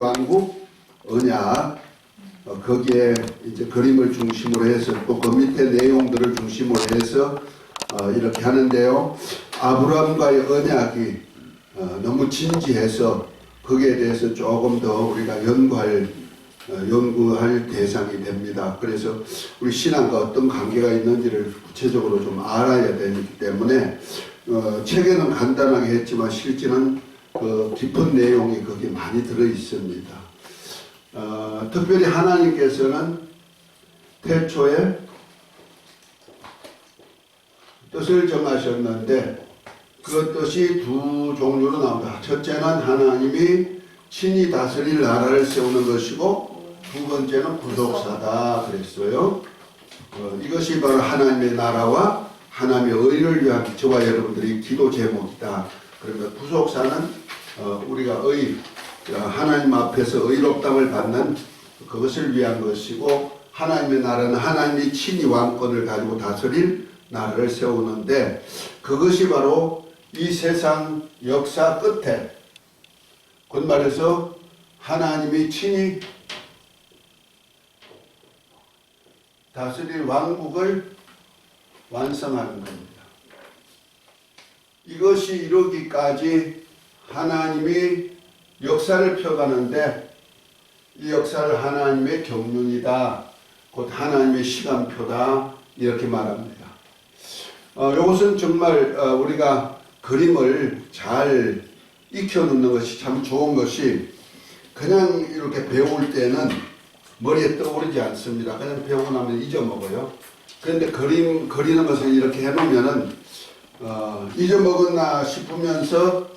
왕국 언약 거기에 이제 그림을 중심으로 해서 또 그 밑에 내용들을 중심으로 해서 이렇게 하는데요. 아브라함과의 언약이 너무 진지해서 거기에 대해서 조금 더 우리가 연구할 대상이 됩니다. 그래서 우리 신앙과 어떤 관계가 있는지를 구체적으로 좀 알아야 되기 때문에 책에는 간단하게 했지만 실제는 그 깊은 내용이 거기 많이 들어 있습니다. 특별히 하나님께서는 태초에 뜻을 정하셨는데 그 뜻이 두 종류로 나옵니다. 첫째는 하나님이 친히 다스릴 나라를 세우는 것이고 두 번째는 구속사다 그랬어요. 이것이 바로 하나님의 나라와 하나님의 의를 위한 저와 여러분들이 기도 제목이다. 그러면 구속사는 우리가 하나님 앞에서 의롭담을 받는 그것을 위한 것이고, 하나님의 나라는 하나님이 친히 왕권을 가지고 다스릴 나라를 세우는데, 그것이 바로 이 세상 역사 끝에, 곧 말해서 하나님이 친히 다스릴 왕국을 완성하는 겁니다. 이것이 이루기까지 하나님이 역사를 펴가는데, 이 역사를 하나님의 경륜이다, 곧 하나님의 시간표다, 이렇게 말합니다. 이것은 정말 우리가 그림을 잘 익혀놓는 것이 참 좋은 것이, 그냥 이렇게 배울 때는 머리에 떠오르지 않습니다. 그냥 배우고 나면 잊어먹어요. 그런데 그리는 것을 이렇게 해놓으면은 잊어먹었나 싶으면서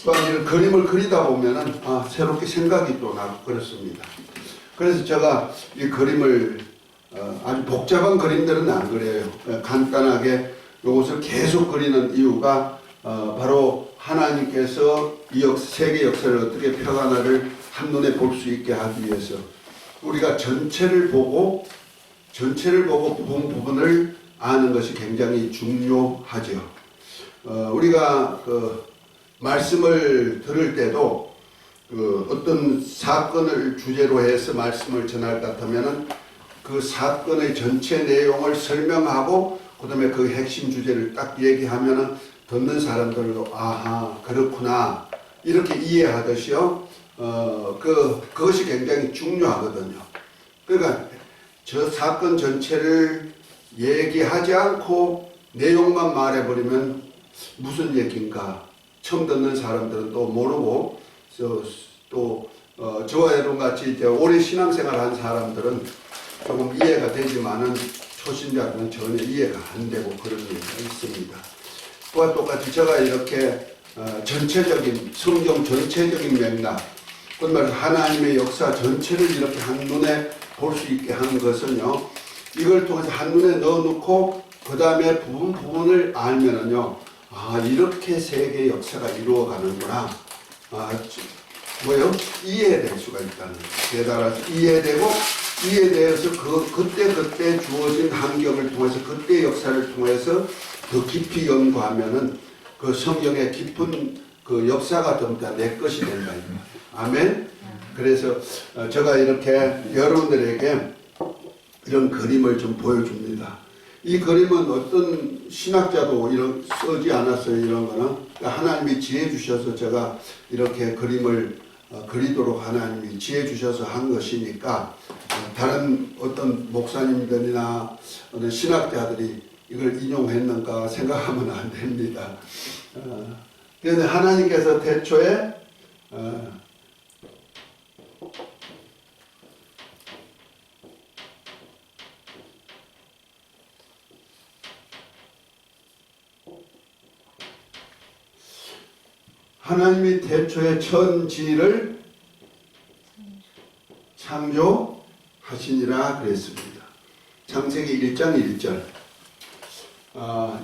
이런 그림을 그리다 보면은 새롭게 생각이 또 나고 그렇습니다. 그래서 제가 이 그림을 아주 복잡한 그림들은 안 그려요. 간단하게 이것을 계속 그리는 이유가 바로 하나님께서 이 세계 역사를 어떻게 펴가나를 한눈에 볼 수 있게 하기 위해서, 우리가 전체를 보고 부분을 아는 것이 굉장히 중요하죠. 우리가 말씀을 들을 때도 어떤 사건을 주제로 해서 말씀을 전할 것 같으면은 그 사건의 전체 내용을 설명하고 그 다음에 그 핵심 주제를 딱 얘기하면은 듣는 사람들도 아하 그렇구나 이렇게 이해하듯이요. 그것이 굉장히 중요하거든요. 그러니까 저 사건 전체를 얘기하지 않고 내용만 말해버리면 무슨 얘기인가 처음 듣는 사람들은 또 모르고, 또 저와 여러분 같이 이제 오래 신앙생활 한 사람들은 조금 이해가 되지만은 초신자들은 전혀 이해가 안 되고 그런 얘기가 있습니다. 그와 똑같이 제가 이렇게 전체적인 성경 전체적인 맥락, 그 말은 하나님의 역사 전체를 이렇게 한눈에 볼 수 있게 하는 것은요, 이걸 통해서 한눈에 넣어놓고 그 다음에 부분을 알면은요, 이렇게 세계의 역사가 이루어가는구나, 이해될 수가 있다는 거예요. 따라서 이해되어서 그때 주어진 환경을 통해서, 그때 역사를 통해서 더 깊이 연구하면은 그 성경의 깊은 그 역사가 전부 다 내 것이 된다. 아멘. 그래서 제가 이렇게 여러분들에게 이런 그림을 좀 보여줍니다. 이 그림은 어떤 신학자도 이런 쓰지 않았어요. 이런 거는 하나님이 지혜 주셔서 제가 이렇게 그림을 그리도록 하나님이 지혜 주셔서 한 것이니까, 다른 어떤 목사님들이나 어떤 신학자들이 이걸 인용했는가 생각하면 안 됩니다. 그런데 하나님께서 태초에 하나님이 태초에 천지를 창조하시니라 그랬습니다. 창세기 1장 1절.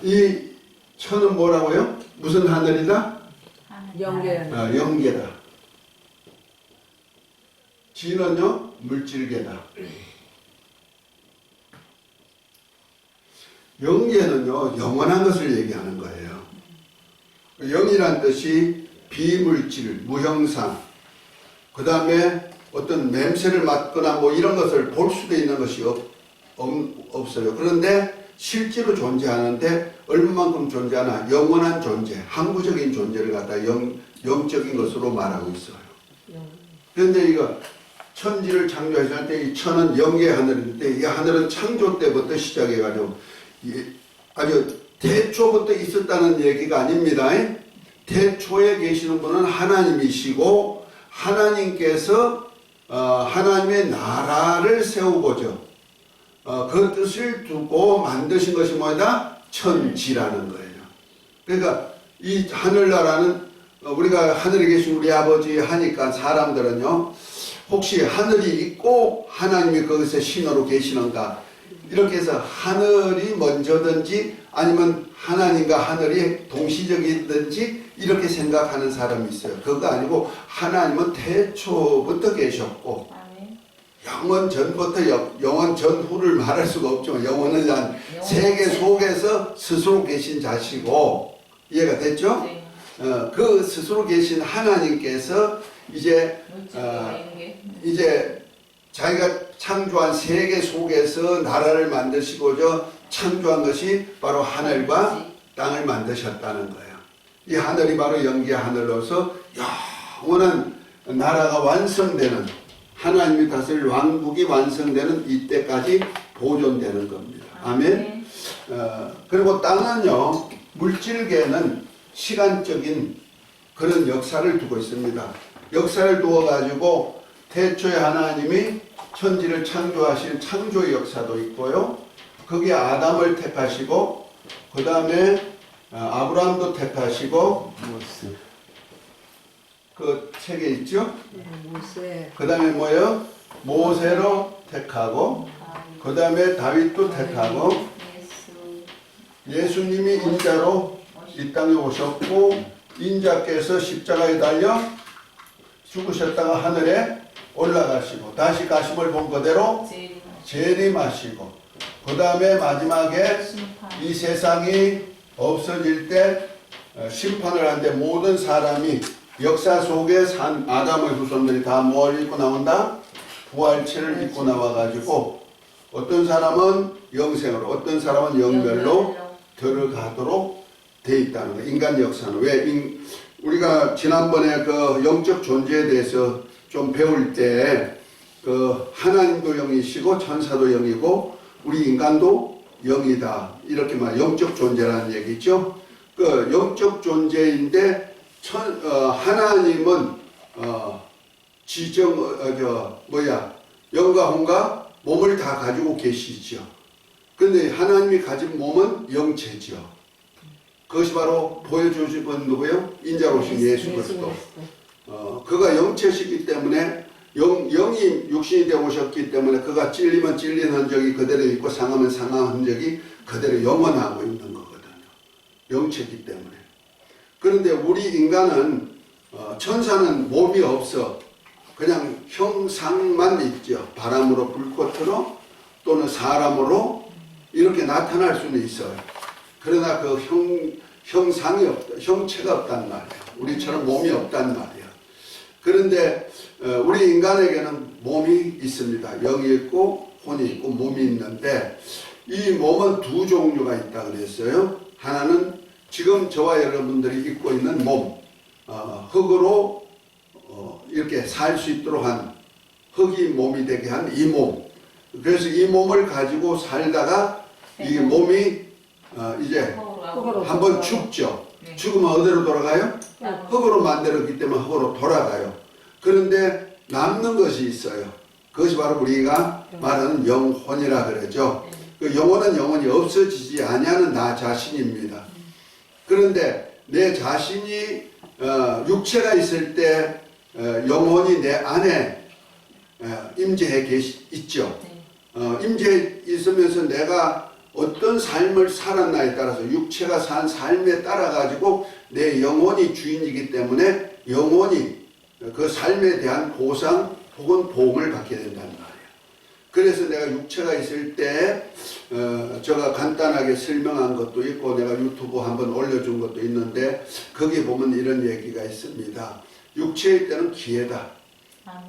이 천은 뭐라고요? 무슨 하늘이다? 영계. 영계다. 지는요? 물질계다. 영계는요, 영원한 것을 얘기하는 거예요. 영이란 뜻이 비물질, 무형상, 그 다음에 어떤 냄새를 맡거나 뭐 이런 것을 볼 수도 있는 것이 없어요. 그런데 실제로 존재하는데 얼마만큼 존재하나? 영원한 존재, 항구적인 존재를 갖다 영적인 것으로 말하고 있어요. 그런데 이거 천지를 창조하실 때 이 천은 영의 하늘인데 이 하늘은 창조 때부터 시작해가지고 아주 태초부터 있었다는 얘기가 아닙니다. 태초에 계시는 분은 하나님이시고 하나님께서 하나님의 나라를 세우고죠. 그 뜻을 두고 만드신 것이 뭐다? 천지라는 거예요. 그러니까 이 하늘나라는 우리가 하늘에 계신 우리 아버지 하니까 사람들은요, 혹시 하늘이 있고 하나님이 거기서 신으로 계시는가? 이렇게 해서 하늘이 먼저든지 아니면 하나님과 하늘이 동시적이든지 이렇게 생각하는 사람이 있어요. 그거 아니고 하나님은 태초부터 계셨고 영원 전부터 영원 전후를 말할 수가 없지만 영원은 한 세계 속에서 스스로 계신 자시고, 이해가 됐죠? 네. 그 스스로 계신 하나님께서 이제 자기가 창조한 세계 속에서 나라를 만드시고자 창조한 것이 바로 하늘과 땅을 만드셨다는 거예요. 이 하늘이 바로 영계 하늘로서 영원한 나라가 완성되는, 하나님이 다스릴 왕국이 완성되는 이때까지 보존되는 겁니다. 아멘. 그리고 땅은요, 물질계는 시간적인 그런 역사를 두고 있습니다. 역사를 두어 가지고 태초에 하나님이 천지를 창조하신 창조의 역사도 있고요. 거기에 아담을 택하시고 그 다음에 아브라함도 택하시고 그 책에 있죠. 그 다음에 뭐예요? 모세로 택하고 그 다음에 다윗도 택하고 예수님이 인자로 이 땅에 오셨고 인자께서 십자가에 달려 죽으셨다가 하늘에 올라가시고 다시 가심을 본 그대로 재림하시고 그 다음에 마지막에 이 세상이 없어질 때 심판을 하는데 모든 사람이 역사 속에 산 아담의 후손들이 다 뭘 입고 나온다? 부활체를 입고 나와가지고 어떤 사람은 영생으로 어떤 사람은 영멸로 들어가도록 돼 있다는 거예요. 인간 역사는. 왜? 우리가 지난번에 그 영적 존재에 대해서 좀 배울 때 그 하나님도 영이시고 천사도 영이고 우리 인간도 영이다. 이렇게 말 영적 존재라는 얘기죠. 그 영적 존재인데 하나님은 영과 혼과 몸을 다 가지고 계시죠. 그런데 하나님이 가진 몸은 영체죠. 그것이 바로 보여주신 분 누구예요? 인자로 오신 예수 그리스도. 그가 영체시기 때문에 영이 육신이 되어 오셨기 때문에 그가 찔리면 찔린 흔적이 그대로 있고 상하면 상한 흔적이 그대로 영원하고 있는 거거든요. 영체이기 때문에. 그런데 우리 인간은 천사는 몸이 없어. 그냥 형상만 있죠. 바람으로 불꽃으로 또는 사람으로 이렇게 나타날 수는 있어요. 그러나 그 형상이 없다. 형체가 없단 말이에요. 우리처럼 몸이 없단 말이에요. 그런데 우리 인간에게는 몸이 있습니다. 영이 있고 혼이 있고 몸이 있는데 이 몸은 두 종류가 있다고 그랬어요. 하나는 지금 저와 여러분들이 입고 있는 몸, 흙으로 이렇게 살 수 있도록 한 흙이 몸이 되게 한 이 몸. 그래서 이 몸을 가지고 살다가 이 몸이 이제 한번 죽죠. 죽으면 어디로 돌아가요? 흙으로 만들었기 때문에 흙으로 돌아가요. 그런데 남는 것이 있어요. 그것이 바로 우리가 말하는 영혼이라 그러죠. 그 영혼은 영원히 없어지지 아니하는 나 자신입니다. 그런데 내 자신이 육체가 있을 때 영혼이 내 안에 임재해 있죠. 임재해 있으면서 내가 어떤 삶을 살았나에 따라서 육체가 산 삶에 따라 가지고 내 영혼이 주인이기 때문에 영혼이 그 삶에 대한 보상 혹은 보응을 받게 된다는 말이에요. 그래서 내가 육체가 있을 때 제가 간단하게 설명한 것도 있고 내가 유튜브 한번 올려준 것도 있는데 거기 보면 이런 얘기가 있습니다. 육체일 때는 기회다.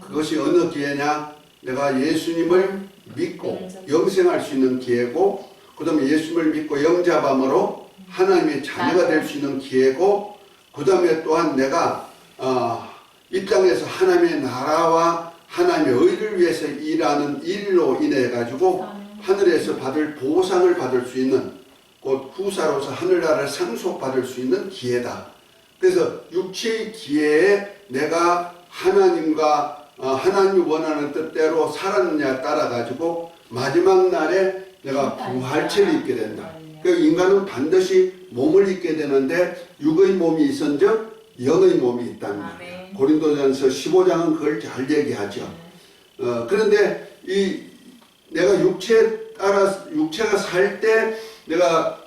그것이 어느 기회냐? 내가 예수님을 믿고 영생할 수 있는 기회고, 그 다음에 예수님을 믿고 영접함으로 하나님의 자녀가 될 수 있는 기회고, 그 다음에 또한 내가 이 땅에서 하나님의 나라와 하나님의 의를 위해서 일하는 일로 인해 가지고 하늘에서 받을 보상을 받을 수 있는, 곧 후사로서 하늘나라를 상속받을 수 있는 기회다. 그래서 육체의 기회에 내가 하나님과 하나님이 원하는 뜻대로 살았느냐 따라 가지고 마지막 날에 내가 부활체를 입게 된다. 그 인간은 반드시 몸을 입게 되는데 육의 몸이 있은즉 영의 몸이 있답니다. 고린도전서 15장은 그걸 잘 얘기하죠. 그런데 내가 육체가 살 때 내가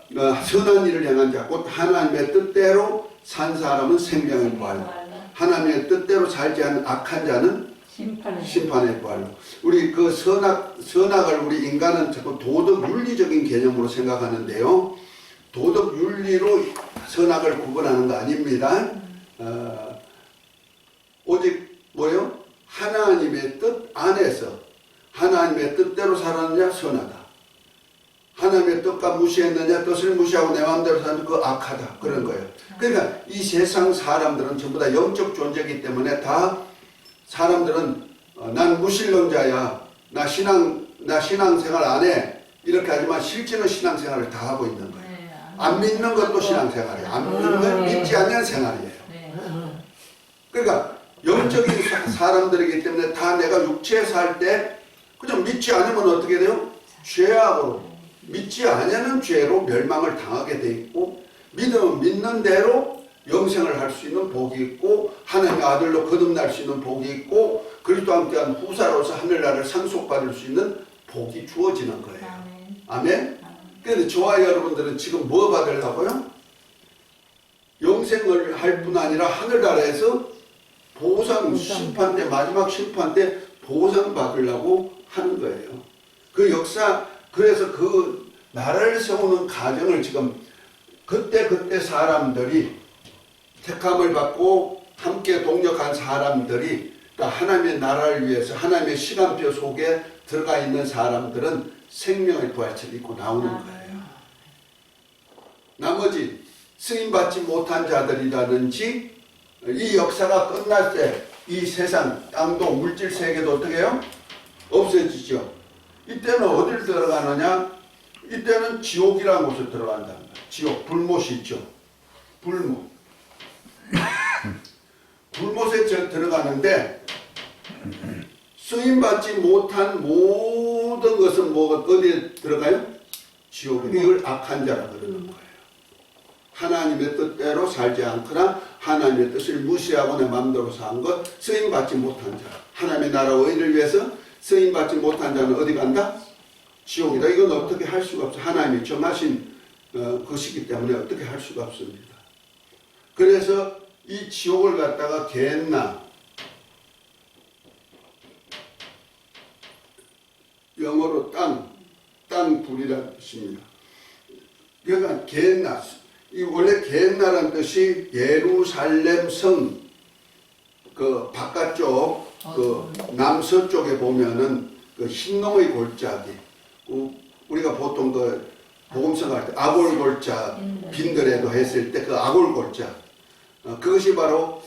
선한 일을 행한 자, 곧 하나님의 뜻대로 산 사람은 생명의 부활로, 하나님의 뜻대로 살지 않은 악한 자는 심판의 부활로. 우리 그 선악을 우리 인간은 자꾸 도덕 윤리적인 개념으로 생각하는데요. 도덕 윤리로 선악을 구분하는 거 아닙니다. 오직 뭐요? 하나님의 뜻 안에서 하나님의 뜻대로 살았느냐 선하다. 하나님의 뜻과 무시했느냐 뜻을 무시하고 내 마음대로 사는 그 악하다. 그런 거예요. 그러니까 이 세상 사람들은 전부 다 영적 존재이기 때문에 다 사람들은 난 무신론자야. 나 신앙생활 안 해. 이렇게 하지만 실제는 신앙생활을 다 하고 있는 거예요. 안 믿는 것도 신앙생활이에요. 안 믿는 건 믿지 않는 생활이에요. 그러니까 영적인 사람들이기 때문에 다 내가 육체에 살 때 그냥 믿지 않으면 어떻게 돼요? 죄악으로, 믿지 않으면 죄로 멸망을 당하게 돼 있고, 믿으면 믿는 대로 영생을 할 수 있는 복이 있고, 하나님의 아들로 거듭날 수 있는 복이 있고, 그리스도와 함께한 후사로서 하늘나라를 상속받을 수 있는 복이 주어지는 거예요. 아멘? 그런데 저와 여러분들은 지금 뭐 받으려고요? 영생을 할 뿐 아니라 하늘나라에서 보상, 심판 때, 마지막 심판 때 보상 받으려고 하는 거예요. 그 역사, 그래서 그 나라를 세우는 과정을 지금 그때 사람들이 택함을 받고 함께 동력한 사람들이, 하나님의 나라를 위해서 하나님의 시간표 속에 들어가 있는 사람들은 생명의 부활체를 입고 나오는 거예요. 나머지 쓰임받지 못한 자들이라든지 이 역사가 끝날 때 이 세상, 땅도 물질 세계도 어떻게 해요? 없어지죠. 이때는 어딜 들어가느냐? 이때는 지옥이라는 곳에 들어간다는 거예요. 지옥, 불못이 있죠. 불못. 불못에 들어가는데 쓰임받지 못한 모든 것은 어디에 들어가요? 지옥에. 이걸 악한 자라 그러는 거예요. 하나님의 뜻대로 살지 않거나 하나님의 뜻을 무시하고 내 마음대로 산 것, 쓰임받지 못한 자. 하나님의 나라 의를 위해서 쓰임받지 못한 자는 어디 간다? 지옥이다. 이건 어떻게 할 수가 없어. 하나님이 정하신 것이기 때문에 어떻게 할 수가 없습니다. 그래서 이 지옥을 갖다가 겟나, 영어로 땅불이라는 뜻입니다. 그러니까 겟나, 이 원래 겟나라는 뜻이 예루살렘 성 그 바깥쪽 그 남서쪽에 보면은 그 흰놈의 골짜기, 우리가 보통 그 복음서 할 때 아골골짜 빈들에도 했을 때 그 아골골짜, 그것이 바로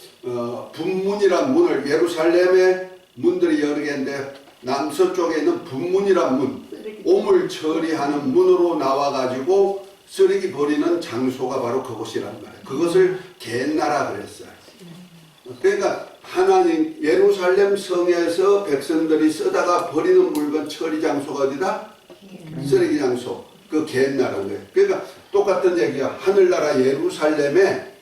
분문이란 문을, 예루살렘의 문들이 여러 개인데 남서쪽에 있는 분문이란 문, 오물 처리하는 문으로 나와가지고 쓰레기 버리는 장소가 바로 그곳이란 말이에요. 그것을 겟나라 그랬어요. 그러니까 하나님 예루살렘 성에서 백성들이 쓰다가 버리는 물건 처리 장소가 어디다? 쓰레기 장소. 그 겟나라는 거예요. 그러니까 똑같은 얘기야. 하늘나라 예루살렘에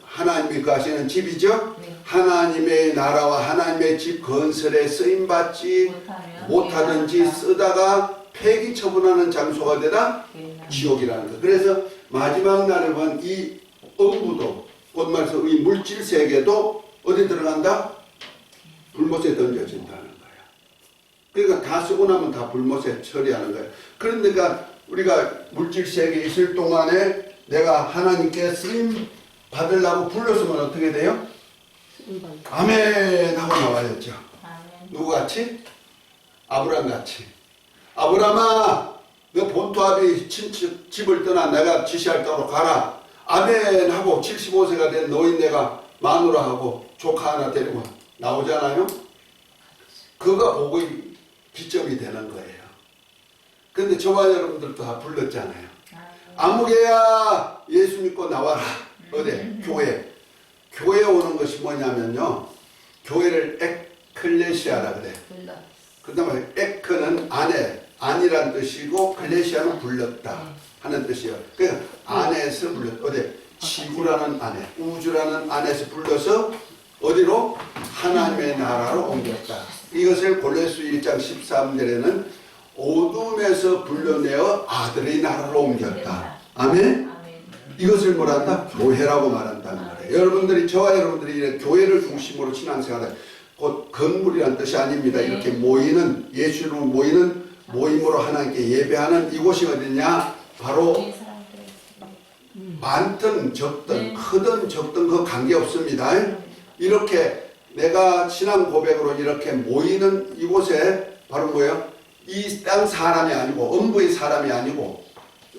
하나님이 거하시는 집이죠. 하나님의 나라와 하나님의 집 건설에 쓰임받지 못하든지 쓰다가 폐기 처분하는 장소가 되다 지옥이라는 거예요. 그래서 마지막 날에 보면 이 어부도, 곧 말해서 이 물질 세계도 어디 들어간다? 불못에 던져진다는 거예요. 그러니까 다 쓰고 나면 다 불못에 처리하는 거예요. 그러니까 우리가 물질 세계에 있을 동안에 내가 하나님께 쓰임 받으려고 불렀으면 어떻게 돼요? 아멘 하고 나와야죠. 아멘. 누구 같이? 아브라함 같이. 아브라함아, 너 본토아비 집을 떠나 내가 지시할 대로 가라. 아멘 하고 75세가 된 노인네가 마누라하고 조카 하나 데리고 나오잖아요. 그가 복의 기점이 되는 거예요. 근데 저와 여러분들도 다 불렀잖아요. 아무개야 예수 믿고 나와라. 어디? 교회. 교회에 오는 것이 뭐냐면요. 교회를 에클레시아라 그래. 그 다음에 에크는 안이란 뜻이고 클레시아는 불렀다 하는 뜻이에요. 그러니까 안에서 불렀다. 어디? 지구라는 안에, 우주라는 안에서 불러서 어디로? 하나님의 나라로 옮겼다. 이것을 골로새 1장 13절에는 어둠에서 불러내어 아들의 나라로 옮겼다. 아멘? 이것을 뭐란다? 교회라고 말한단 말이에요. 여러분들이, 저와 여러분들이 교회를 중심으로 신앙생활을, 곧 건물이란 뜻이 아닙니다. 이렇게 모이는, 예수로 모이는 모임으로 하나님께 예배하는 이곳이 어디냐? 바로 많든 적든 크든 적든 그 관계없습니다. 이렇게 내가 신앙 고백으로 이렇게 모이는 이곳에 바로 뭐예요? 이 땅 사람이 아니고 음부의 사람이 아니고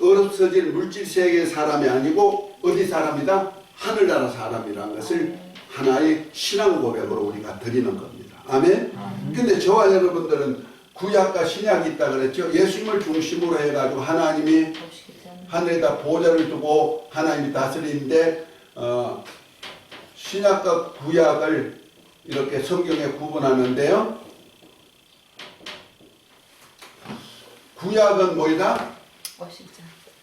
없어질 물질 세계의 사람이 아니고 어디 사람이다? 하늘나라 사람이라는 것을 하나의 신앙 고백으로 우리가 드리는 겁니다. 아멘? 근데 저와 여러분들은 구약과 신약이 있다 그랬죠. 예수님을 중심으로 해가지고 하나님이 하늘에다 보좌를 두고 하나님이 다스리는데 신약과 구약을 이렇게 성경에 구분하는데요. 구약은 뭐이다?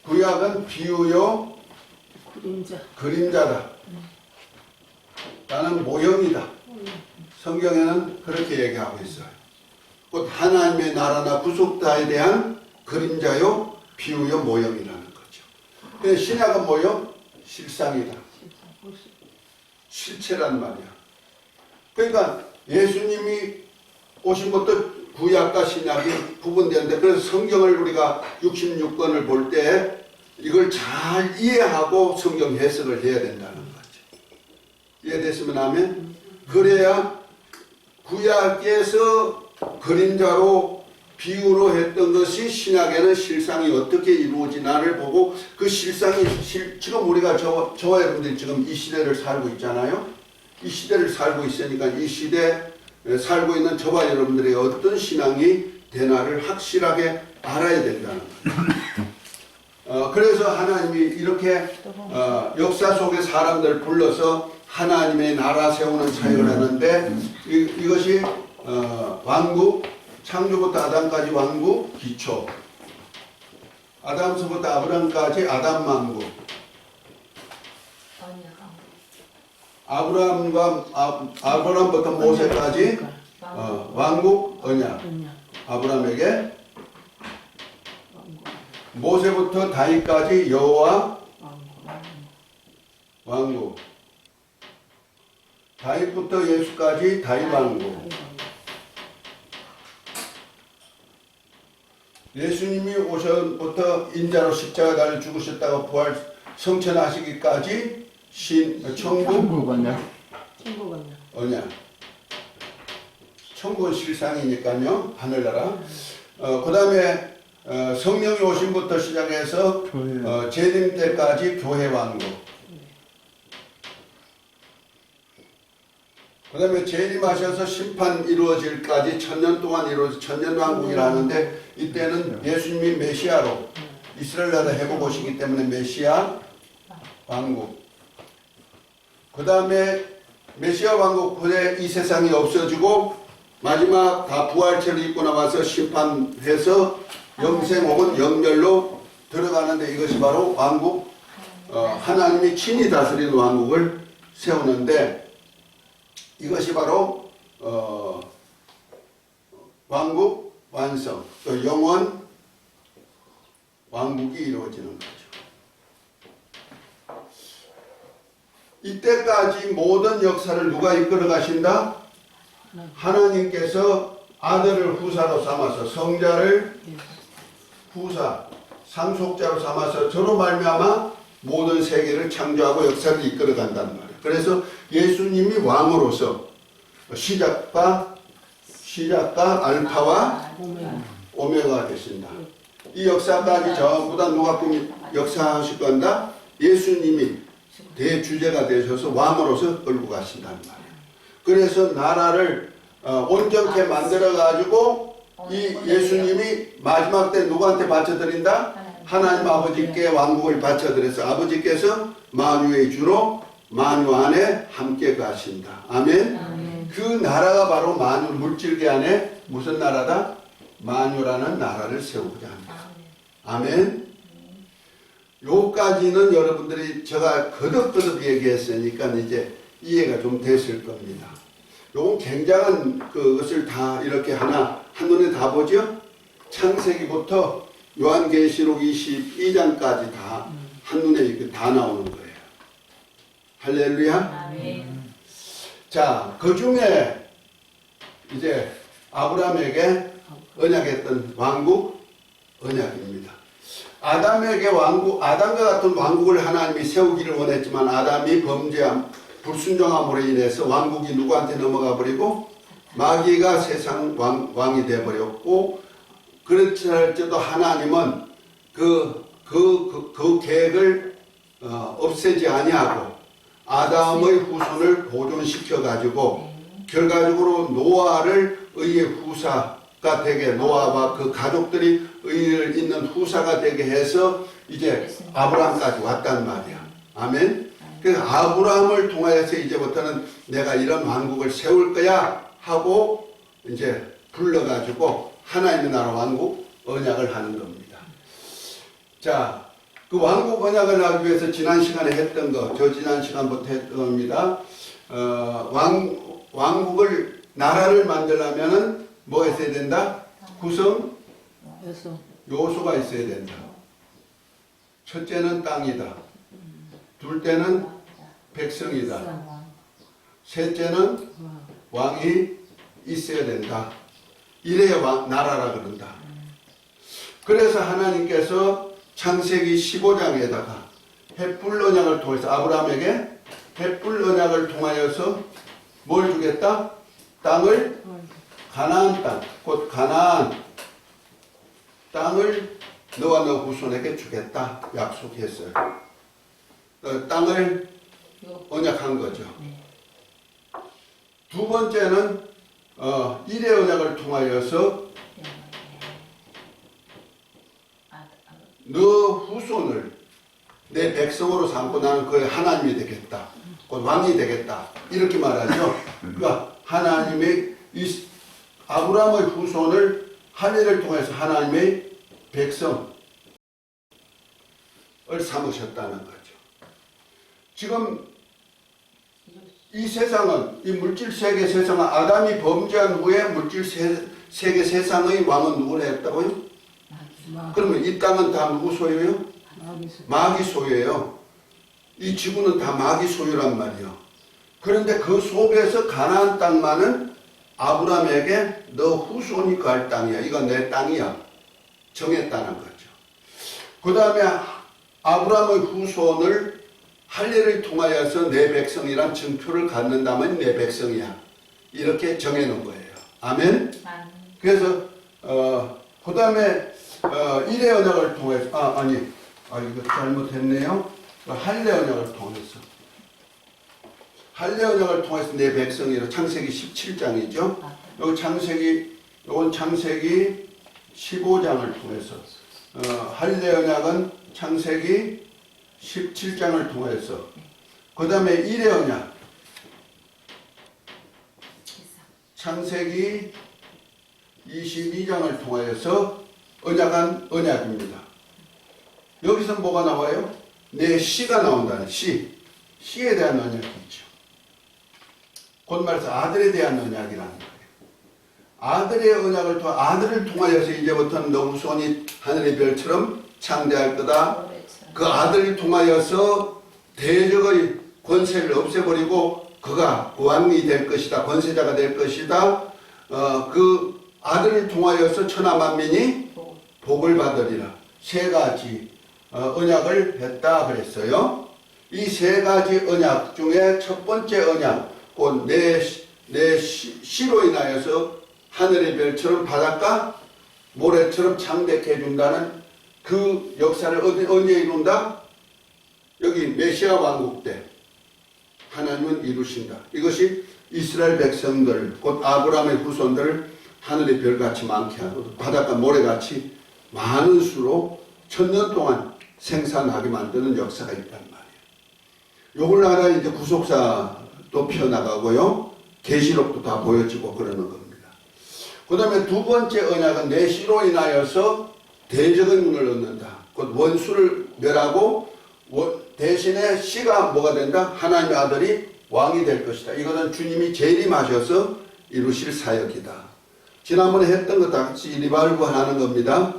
구약은 비유요 그림자다. 나는 모형이다. 성경에는 그렇게 얘기하고 있어요. 곧 하나님의 나라나 구속다에 대한 그림자요 비유요 모형이라는 거죠. 신약은 뭐요? 실상이다. 실체란 말이야. 그러니까 예수님이 오신 것도 구약과 신약이 구분되는데, 그래서 성경을 우리가 66권을 볼 때 이걸 잘 이해하고 성경 해석을 해야 된다는 거죠. 이해됐으면 하면 그래야 구약에서 그림자로 비유로 했던 것이 신약에는 실상이 어떻게 이루어지나를 보고 그 실상이 지금 우리가 저와 여러분들이 지금 이 시대를 살고 있잖아요. 이 시대를 살고 있으니까 이 시대에 살고 있는 저와 여러분들의 어떤 신앙이 되나를 확실하게 알아야 된다는 거예요. 그래서 하나님이 이렇게 역사 속의 사람들 불러서 하나님의 나라 세우는 사역을 하는데 이것이 왕국, 창조부터 아담까지 왕국, 기초, 아담서부터 아브람까지 아담 왕국, 아브람부터 모세까지 왕국 언약, 아브람에게 모세부터 다윗까지 여호와 왕국, 다윗부터 예수까지 다윗 왕국, 예수님이 오셔부터 인자로 십자가 달려 죽으셨다가 부활 성천하시기까지 천국 언약. 천국은 실상이니까요. 하늘나라. 그 다음에 성령이 오심부터 시작해서 재림 때까지 교회 왕국. 그 다음에 재림하셔서 심판 이루어질까지 천년 동안 이루어져 천년 왕국이라 하는데, 이때는 예수님이 메시아로 이스라엘 나라 회복 오시기 때문에 메시아 왕국. 그 다음에 메시아 왕국 후에 이 세상이 없어지고 마지막 다 부활체를 입고 나와서 심판해서 영생 혹은 영멸로 들어가는데, 이것이 바로 왕국, 하나님이 친히 다스리는 왕국을 세우는데, 이것이 바로 왕국 완성, 또 영원 왕국이 이루어지는 거죠. 이때까지 모든 역사를 누가 이끌어 가신다? 하나님께서 아들을 후사로 삼아서, 성자를 후사, 상속자로 삼아서 저로 말미암아 모든 세계를 창조하고 역사를 이끌어 간다는 말이에요. 그래서 예수님이 왕으로서 시작과 알파와 오메가가 되신다. 이 역사까지 전부 다 누가 역사하실 건다? 예수님이 대주제가 되셔서 왕으로서 끌고 가신다는 말이에요. 그래서 나라를 온전케 만들어 가지고 이 예수님이 마지막 때 누구한테 바쳐드린다? 하나님 아버지께 왕국을 바쳐드려서 아버지께서 만유의 주로 만유 안에 함께 가신다. 아멘. 그 나라가 바로 만유 물질계 안에 무슨 나라다? 만유라는 나라를 세우고자 합니다. 아멘. 요까지는 여러분들이 제가 거듭 얘기했으니까 이제 이해가 좀 됐을 겁니다. 요건 굉장한 그것을 다 이렇게 한눈에 다 보죠? 창세기부터 요한계시록 22장까지 다 한눈에 이렇게 다 나오는 거예요. 할렐루야. 아멘. 자, 그 중에 이제 아브라함에게 언약했던 왕국 언약입니다. 아담에게 아담과 같은 왕국을 하나님이 세우기를 원했지만 아담이 범죄함, 불순종함으로 인해서 왕국이 누구한테 넘어가 버리고 마귀가 세상 왕이 되어버렸고, 그렇지 할지라도 하나님은 그 계획을 없애지 아니하고 아담의 후손을 보존시켜 가지고 결과적으로 노아를 의의 후사가 되게, 노아와 그 가족들이 의를 잇는 후사가 되게 해서 이제 아브라함까지 왔단 말이야. 아멘. 그래서 아브라함을 통하여서 이제부터는 내가 이런 왕국을 세울 거야 하고 이제 불러가지고 하나님의 나라 왕국 언약을 하는 겁니다. 자, 그 왕국 언약을 하기 위해서 지난 시간에 했던 거, 지난 시간부터 했던 겁니다. 왕국을, 나라를 만들려면은 뭐가 있어야 된다? 구성 요소가 있어야 된다. 첫째는 땅이다. 둘째는 백성이다. 셋째는 왕이 있어야 된다. 이래야 나라라 그런다. 그래서 하나님께서 창세기 15장에다가 횃불 언약을 통해서 아브라함에게 횃불 언약을 통하여서 뭘 주겠다? 땅을, 가나안 땅, 곧 가나안 땅을 너와 너 후손에게 주겠다 약속했어요. 땅을 언약한 거죠. 두 번째는 일의 언약을 통하여서 너 후손을 내 백성으로 삼고 나는 그의 하나님이 되겠다. 곧 왕이 되겠다. 이렇게 말하죠. 그러니까 하나님의 이 아브라함의 후손을 할례를 통해서 하나님의 백성을 삼으셨다는 거죠. 지금 이 세상은, 이 물질 세계 세상은 아담이 범죄한 후에 물질 세계 세상의 왕은 누구를 했다고요? 그러면 이 땅은 다 누구 소유예요? 마귀 소유예요. 이 지구는 다 마귀 소유란 말이에요. 그런데 그 속에서 가나안 땅만은 아브라함에게 너 후손이 갈 땅이야. 이건 내 땅이야. 정했다는 거죠. 그 다음에 아브라함의 후손을 할례를 통하여서 내 백성이란 증표를 갖는다면 내 백성이야. 이렇게 정해놓은 거예요. 아멘? 그래서 그 다음에 일의 언약을 통해서 이거 잘못했네요. 할례 언약을 통해서 할례 언약을 통해서 내 백성이라 창세기 17장이죠. 이건 창세기 15장을 통해서 할례 언약은 창세기 17장을 통해서, 그 다음에 일의 언약 창세기 22장을 통하여서 언약한 언약입니다. 여기서 뭐가 나와요? 내 씨가 나온다는 씨에 대한 언약이 있죠. 곧 말해서 아들에 대한 언약이라는 거예요. 아들의 언약을 아들을 통하여서 이제부터는 너 후손이 하늘의 별처럼 창대할 거다. 그 아들을 통하여서 대적의 권세를 없애버리고 그가 왕이 될 것이다. 권세자가 될 것이다. 그 아들을 통하여서 천하 만민이 복을 받으리라. 세 가지 언약을 했다 그랬어요. 이 세 가지 언약 중에 첫 번째 언약, 곧 내 시로 인하여서 하늘의 별처럼 바닷가 모래처럼 창백해 준다는 그 역사를 언제 이룬다? 여기 메시아 왕국 때 하나님은 이루신다. 이것이 이스라엘 백성들, 곧 아브라함의 후손들을 하늘의 별같이 많게 하고 바닷가 모래같이 많은 수로 1000년 동안 생산하게 만드는 역사가 있단 말이에요. 요걸 하나 이제 구속사도 펴나가고요. 계시록도 다 보여지고 그러는 겁니다. 그 다음에 두 번째 언약은 내 씨로 인하여서 대적의 눈을 얻는다. 곧 원수를 멸하고 대신에 씨가 뭐가 된다? 하나님의 아들이 왕이 될 것이다. 이것은 주님이 재림하셔서 이루실 사역이다. 지난번에 했던 것 같이 리발브하는 겁니다.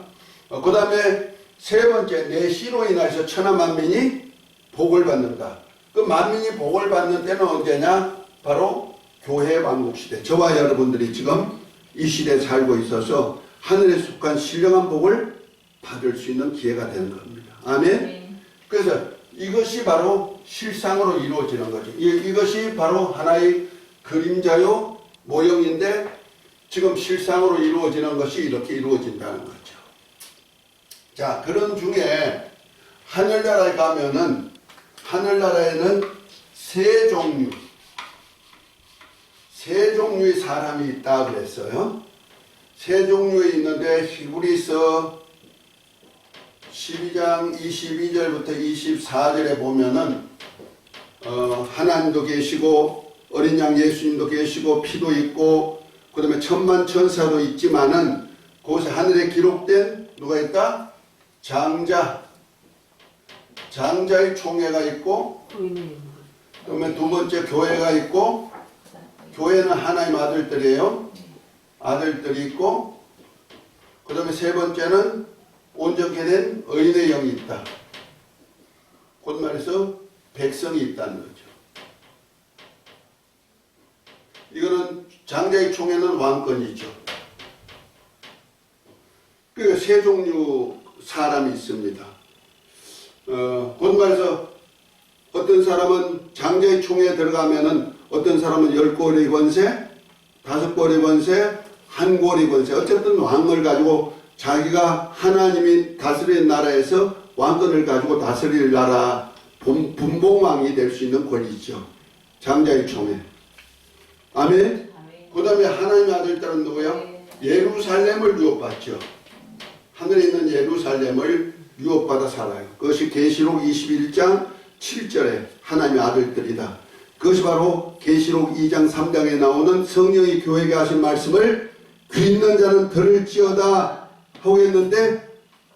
그 다음에 세 번째, 내 씨로 인하여서 천하 만민이 복을 받는다. 그 만민이 복을 받는 때는 언제냐? 바로 교회 왕국 시대. 저와 여러분들이 지금 이 시대에 살고 있어서 하늘에 속한 신령한 복을 받을 수 있는 기회가 되는 겁니다. 아멘. 그래서 이것이 바로 실상으로 이루어지는 거죠. 이것이 바로 하나의 그림자요 모형인데 지금 실상으로 이루어지는 것이 이렇게 이루어진다는 거죠. 자, 그런 중에 하늘나라에 가면은 하늘나라에는 세 종류의 사람이 있다 그랬어요. 세 종류에 있는데 히브리서 12장 22절부터 24절에 보면은 하나님도 계시고 어린 양 예수님도 계시고 피도 있고 그 다음에 천만 천사도 있지만은 그곳에 하늘에 기록된 누가 있다? 장자의 총회가 있고 그다음에 두 번째 교회가 있고 교회는 하나님 아들들이에요. 아들들이 있고 그 다음에 세 번째는 온전케 된 의인의 영이 있다. 곧 말해서 백성이 있다는 거죠. 이거는 장자의 총회는 왕권이죠. 그 세 종류 사람이 있습니다. 곧 말해서 어떤 사람은 장자의 총회에 들어가면은 어떤 사람은 10골의 권세, 5골의 권세, 1골의 권세, 어쨌든 왕을 가지고 자기가 하나님이 다스리는 나라에서 왕권을 가지고 다스릴 나라 분봉왕이 될 수 있는 권위죠. 장자의 총회. 아멘. 그 다음에 하나님의 아들들은 누구예요? 예루살렘을 유업받죠. 하늘에 있는 예루살렘을 유업받아 살아요. 그것이 계시록 21장 7절에 하나님의 아들들이다. 그것이 바로 계시록 2장 3장에 나오는 성령이 교회에게 하신 말씀을 귀 있는 자는 들을지어다 하고 했는데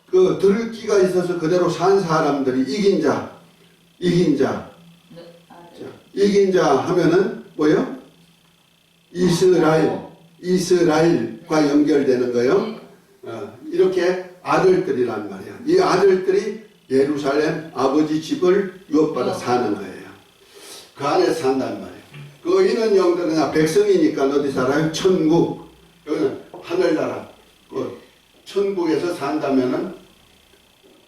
그 들을 귀가 있어서 그대로 산 사람들이 이긴 자 하면은 뭐예요? 이스라엘과 연결되는 거예요. 이렇게 아들들이란 말이야. 이 아들들이 예루살렘 아버지 집을 유업받아 사는 거예요. 그 안에 산단 말이에요. 그 의인은 영들은 백성이니까 어디 살아요? 천국. 여기는 하늘나라. 그 천국에서 산다면은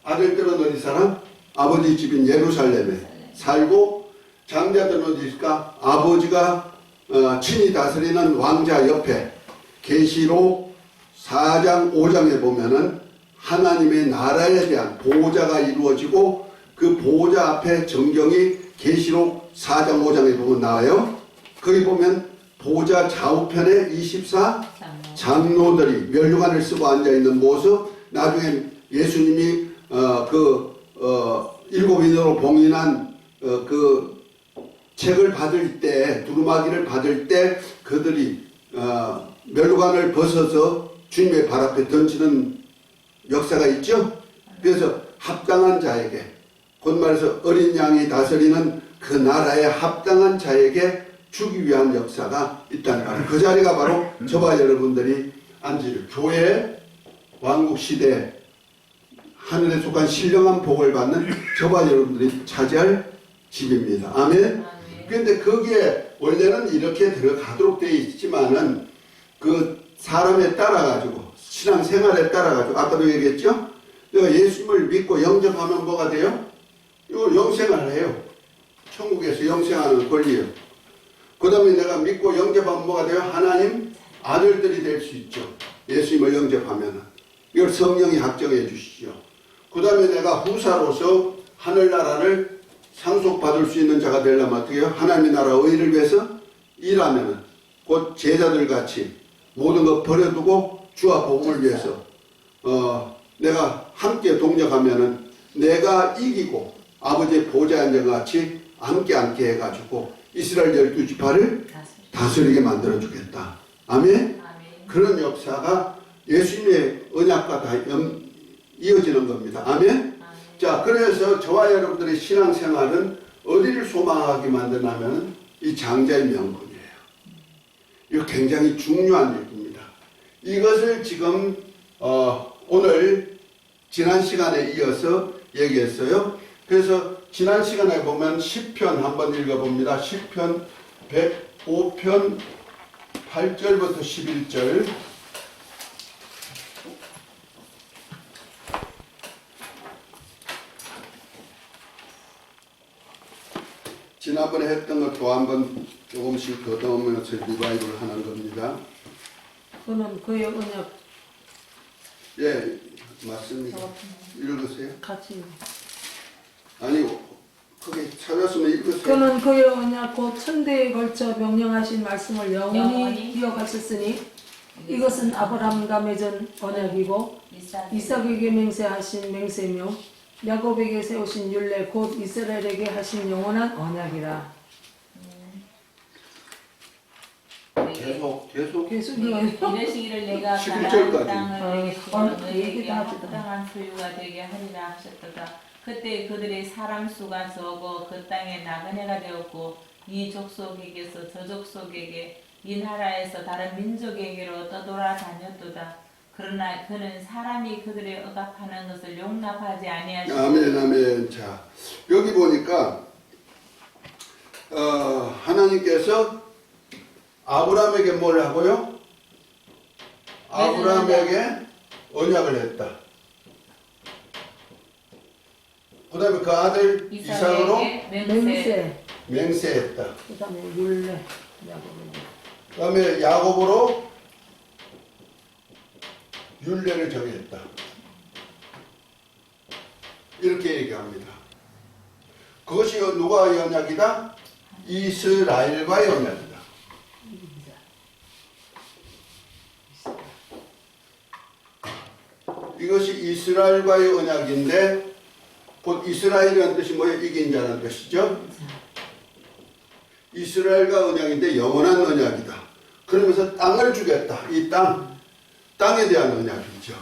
아들들은 어디 살아? 아버지 집인 예루살렘에 살고 장자들은 어디 있을까? 아버지가 친히 다스리는 왕자 옆에 계시록 4장 5장에 보면은 하나님의 나라에 대한 보호자가 이루어지고 그 보호자 앞에 정경이 계시록 4장 5장에 보면 나와요. 거기 보면 보호자 좌우편에 24 장로들이 면류관을 쓰고 앉아있는 모습, 나중에 예수님이 일곱 인으로 봉인한 그 책을 받을 때, 두루마기를 받을 때 그들이 면류관을 벗어서 주님의 발 앞에 던지는 역사가 있죠. 그래서 합당한 자에게, 곧 말해서 어린 양이 다스리는 그 나라에 합당한 자에게 주기 위한 역사가 있다는 거예요. 그 자리가 바로 저와 여러분들이 앉을 교회 왕국 시대 하늘에 속한 신령한 복을 받는 저와 여러분들이 차지할 집입니다. 아멘. 그런데 거기에 원래는 이렇게 들어가도록 되어 있지만은 그 사람에 따라 가지고 신앙생활에 따라 가지고 아까도 얘기했죠. 내가 예수님을 믿고 영접하면 뭐가 돼요? 이거 영생을 해요. 천국에서 영생하는 권리예요. 그 다음에 내가 믿고 영접하면 뭐가 돼요? 하나님 아들들이 될 수 있죠. 예수님을 영접하면은. 이걸 성령이 확정해 주시죠. 그 다음에 내가 후사로서 하늘나라를 상속받을 수 있는 자가 되려면 어떻게 해요? 하나님의 나라 의를 위해서 일하면은 곧 제자들 같이 모든 것 버려두고 주와 복음을 위해서 내가 함께 동력하면은 내가 이기고 아버지의 보좌에 앉은 것 같이 함께 해가지고 이스라엘 12지파를 다스리게 만들어 주겠다. 아멘? 그런 역사가 예수님의 언약과 다 이어지는 겁니다. 아멘? 자, 그래서 저와 여러분들의 신앙생활은 어디를 소망하게 만드냐면 이 장자의 명분이에요. 이거 굉장히 중요한 일입니다. 이것을 지금 오늘 지난 시간에 이어서 얘기했어요. 그래서 지난 시간에 보면 시편 한번 읽어봅니다. 시편 105편 8절부터 11절. 지난번에 했던 것도 한번 조금씩 더듬으면서 리바이브를 하는 겁니다. 그는 그의 언약. 예, 맞습니다. 읽으세요. 같이. 아니, 크게 찾았으면 읽으세요. 그는 그의 언약 곧 천대에 걸쳐 명령하신 말씀을 영원히 기억하셨으니 이것은 아브라함과 맺은 언약이고 이삭에게 맹세하신 맹세며 야곱에게 세우신 율례 곧 이스라엘에게 하신 영원한 언약이라. 계속 이르시기를 내가 11절까지. 가나안 땅을 내게 주는 너희에게 얘기다 하지도. 합당한 소유가 되게 하리라 하셨도다. 그때 그들의 사람 수가 적어 그 땅에 나그네가 되었고 이 족속에게서 저 족속에게 이 나라에서 다른 민족에게로 떠돌아다녔도다. 그러나 그는 사람이 그들의 억압하는 것을 용납하지 아니하시고. 아멘, 아멘. 자, 여기 보니까 하나님께서 아브라함에게 뭘 하고요? 아브라함에게 언약을 했다. 그 다음에 그 아들 이삭으로 맹세했다. 그 다음에 율례. 그 다음에 야곱으로 율례를 정했다. 이렇게 얘기합니다. 그것이 누가의 언약이다? 이스라엘과의 언약이다. 이것이 이스라엘과의 언약인데 곧 이스라엘이라는 뜻이 뭐예요? 이긴 자라는 뜻이죠. 이스라엘과 언약인데 영원한 언약이다. 그러면서 땅을 주겠다. 이 땅에 대한 언약이죠.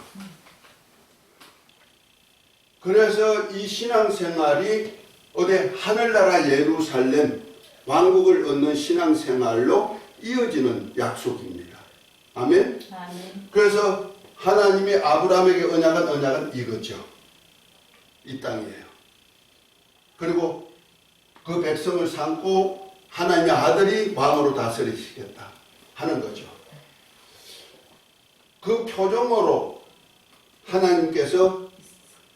그래서 이 신앙생활이 어디 하늘나라 예루살렘 왕국을 얻는 신앙생활로 이어지는 약속입니다. 아멘? 아멘. 그래서 하나님이 아브라함에게 언약은 이거죠. 이 땅이에요. 그리고 그 백성을 삼고 하나님의 아들이 왕으로 다스리시겠다 하는 거죠. 그 표정으로 하나님께서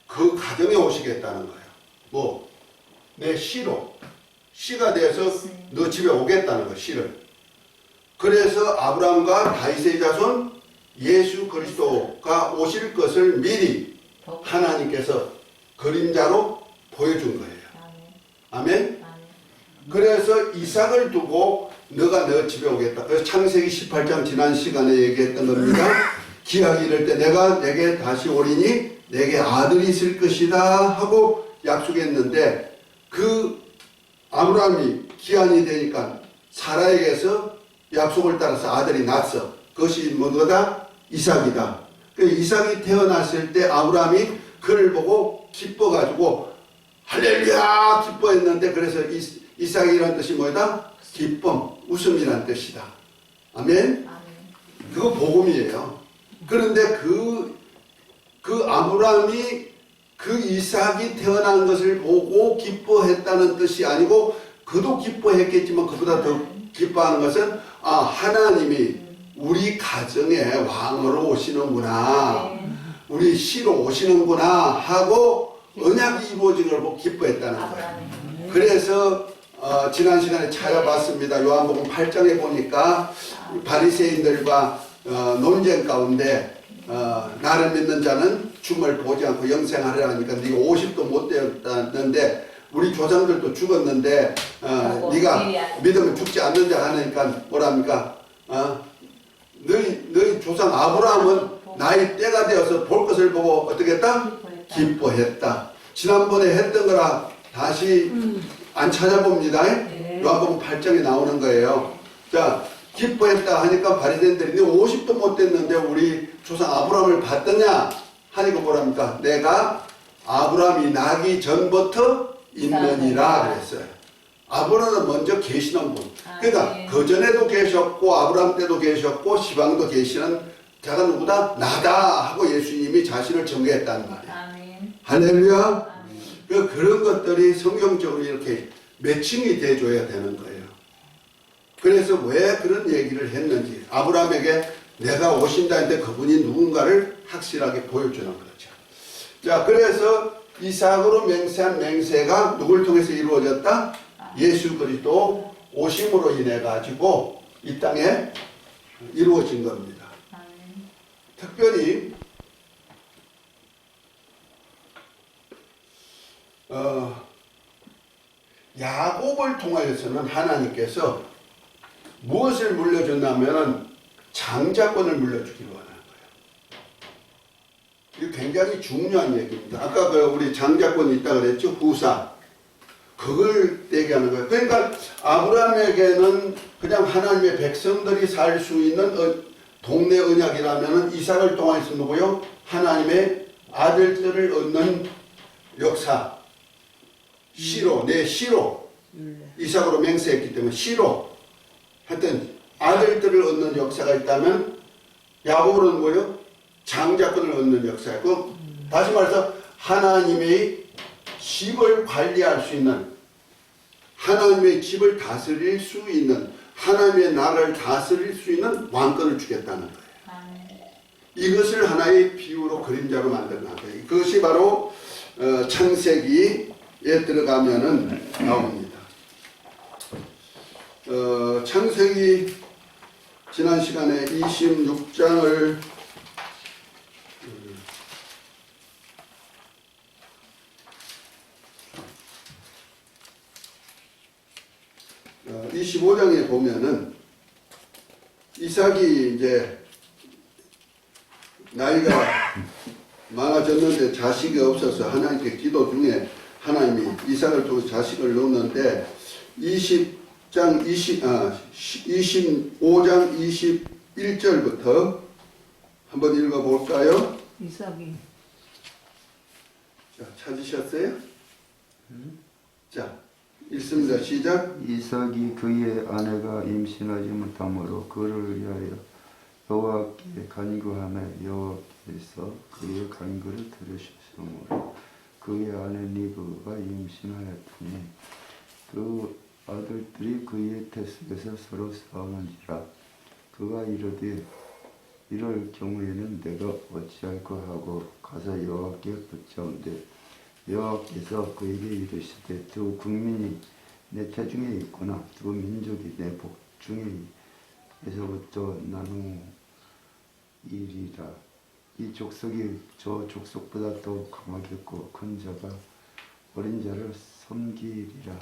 그 가정에 오시겠다는 거예요. 뭐, 내 씨가 돼서 너 집에 오겠다는 거예요. 씨를. 그래서 아브라함과 다윗의 자손 예수 그리스도가 오실 것을 미리 하나님께서 그림자로 보여준 거예요. 아멘? 그래서 이삭을 두고 너가 너 집에 오겠다. 그래서 창세기 18장 지난 시간에 얘기했던 겁니다. 기약이 이럴 때 내가 내게 다시 오리니 내게 아들이 있을 것이다 하고 약속했는데 그 아브라함이 기한이 되니까 사라에게서 약속을 따라서 아들이 났어. 그것이 뭐다? 이삭이다. 그 이삭이 태어났을 때 아브라함이 그를 보고 기뻐가지고 할렐루야 기뻐했는데 그래서 이삭이라는 뜻이 뭐다? 기쁨, 웃음이라는 뜻이다. 아멘? 그거 복음이에요. 그런데 그 아브라함이 그 이삭이 태어난 것을 보고 기뻐했다는 뜻이 아니고 그도 기뻐했겠지만 그보다 더 기뻐하는 것은 하나님이 우리 가정에 왕으로 오시는구나. 우리 씨로 오시는구나 하고 언약이 이루어진 걸 보고 기뻐했다는 거예요. 그래서 지난 시간에 찾아봤습니다. 요한복음 8장에 보니까 바리새인들과 논쟁 가운데 나를 믿는 자는 죽음을 보지 않고 영생하리라 하니까 네가 50도 못 되었다는데 우리 조상들도 죽었는데 네가 믿으면 죽지 않는 자 하니까 뭐랍니까? 너희 조상 아브라함은 나의 때가 되어서 볼 것을 보고 어떻게 했다? 기뻐했다. 지난번에 했던 거라 다시 안 찾아봅니다. 요한복음 8장에 나오는 거예요. 자, 기뻐했다 하니까 바리새인들이 50도 못 됐는데 우리 조상 아브라함을 봤더냐 하니까 뭐랍니까? 내가 아브라함이 나기 전부터 있느니라 그랬어요. 아브라함은 먼저 계시는 분. 그러니까 그 전에도 계셨고 아브라함 때도 계셨고 시방도 계시는 자가 누구다? 나다 하고 예수님이 자신을 전개했다는 말이에요. 아멘. 할렐루야. 그런 것들이 성경적으로 이렇게 매칭이 돼줘야 되는 거예요. 그래서 왜 그런 얘기를 했는지 아브라함에게 내가 오신다 했는데 그분이 누군가를 확실하게 보여주는 거죠. 자, 그래서 이삭으로 맹세한 맹세가 누굴 통해서 이루어졌다? 예수 그리스도 오심으로 인해 가지고 이 땅에 이루어진 겁니다. 특별히 야곱을 통하여서는 하나님께서 무엇을 물려줬냐면 장자권을 물려주기로 하는 거예요. 이거 굉장히 중요한 얘기입니다. 아까 우리 장자권이 있다고 그랬죠? 후사. 그걸 얘기하는 거예요. 그러니까 아브라함에게는 그냥 하나님의 백성들이 살 수 있는 동네 언약이라면 이삭을 통해서 누구요? 하나님의 아들들을 얻는 역사. 시로, 내 시로. 이삭으로 맹세했기 때문에 시로. 하여튼 아들들을 얻는 역사가 있다면 야곱으로는 뭐예요? 장자권을 얻는 역사고 다시 말해서 하나님의 집을 관리할 수 있는 하나님의 집을 다스릴 수 있는 하나님의 나라를 다스릴 수 있는 왕권을 주겠다는 거예요. 이것을 하나의 비유로 그림자로 만든 거예요. 그것이 바로 창세기에 들어가면은 나옵니다. 창세기 지난 시간에 26장을 25장에 보면은 이삭이 이제 나이가 많아졌는데 자식이 없어서 하나님께 기도 중에 하나님이 이삭을 통해 자식을 넣었는데 25장 21절부터 한번 읽어볼까요? 이삭이 자, 찾으셨어요? 자, 읽습니다. 시작. 이삭이 그의 아내가 임신하지 못함으로 그를 위하여 여호와께 간구하며 여호와께서 그의 간구를 들으셨으므로 그의 아내 리브가 임신하였더니 그 아들들이 그의 태속에서 서로 싸우는지라 그가 이르되 이럴 경우에는 내가 어찌할까 하고 가서 여호와께 붙자온데 여호와께서 그에게 이르시되 두 국민이 내 태중에 있거나 두 민족이 내 복중에 에서부터 나누리라. 이 족속이 저 족속보다 더욱 강하겠고 큰 자가 어린 자를 섬기리라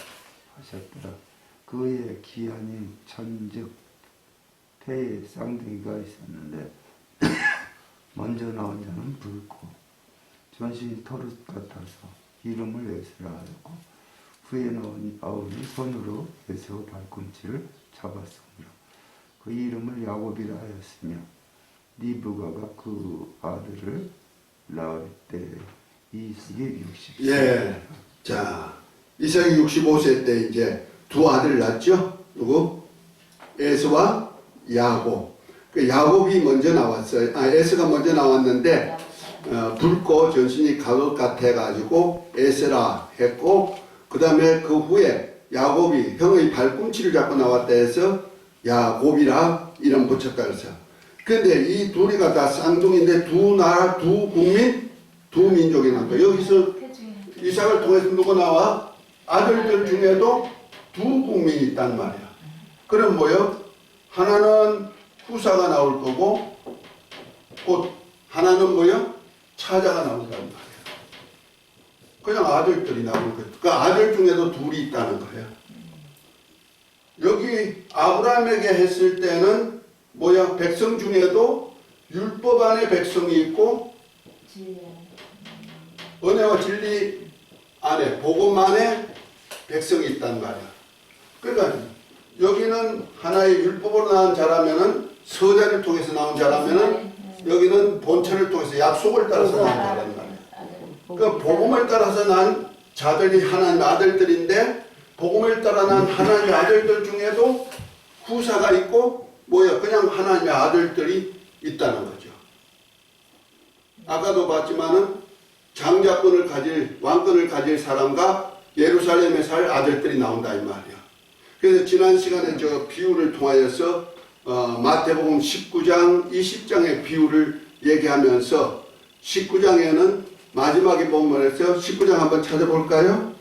하셨더라. 그의 기한이 천즉 태에 쌍둥이가 있었는데 먼저 나온 자는 붉고 전신이 털옷 같아서 이름을 에스라 하였고 후에 나온 아우는 손으로 에서 발꿈치를 잡았습니다. 그 이름을 야곱이라 하였으며 리브가가 그 아들을 낳을 때 이삭이 60세. 예. 자, 이삭이 65세 때 이제 두 아들을 낳았죠. 누구? 에서와 야곱. 그 야곱이 먼저 나왔어요. 에서가 먼저 나왔는데 붉고 전신이 가옷 같아가지고 에스라 했고 그 다음에 그 후에 야곱이 형의 발꿈치를 잡고 나왔다 해서 야곱이라 이름 붙였다 그랬어요. 그런데 이 둘이가 다 쌍둥이인데 두 나라, 두 국민, 두 민족이 나온 거예요. 여기서 이삭을 통해서 누가 나와? 아들들 중에도 두 국민이 있단 말이야. 그럼 뭐요? 하나는 후사가 나올 거고 곧 하나는 뭐요? 차자가 나온단 말이야. 그냥 아들들이 나오는 거예요. 그 아들 중에도 둘이 있다는 거예요. 여기 아브라함에게 했을 때는 뭐야? 백성 중에도 율법 안에 백성이 있고 은혜와 진리 안에 복음 안에 백성이 있단 말이야. 그러니까 여기는 하나의 율법으로 나온 자라면은 서자를 통해서 나온 자라면은 여기는 본체를 통해서 약속을 따라서 나온 자란 말이야. 그 복음을 따라서 난 자들이 하나님의 아들들인데 복음을 따라 난 하나님의 아들들 중에도 후사가 있고 뭐야 그냥 하나님의 아들들이 있다는 거죠. 아까도 봤지만은 장자권을 가질 왕권을 가질 사람과 예루살렘에 살 아들들이 나온다 이 말이야. 그래서 지난 시간에 저 비유를 통하여서 마태복음 19장 20장의 비유를 얘기하면서 19장에는 마지막에 본문에서 19장 한번 찾아볼까요?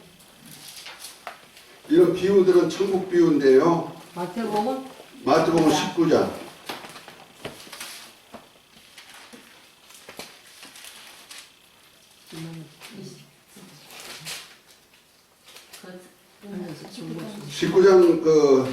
이런 비유들은 천국 비유인데요. 마태복음 19장 그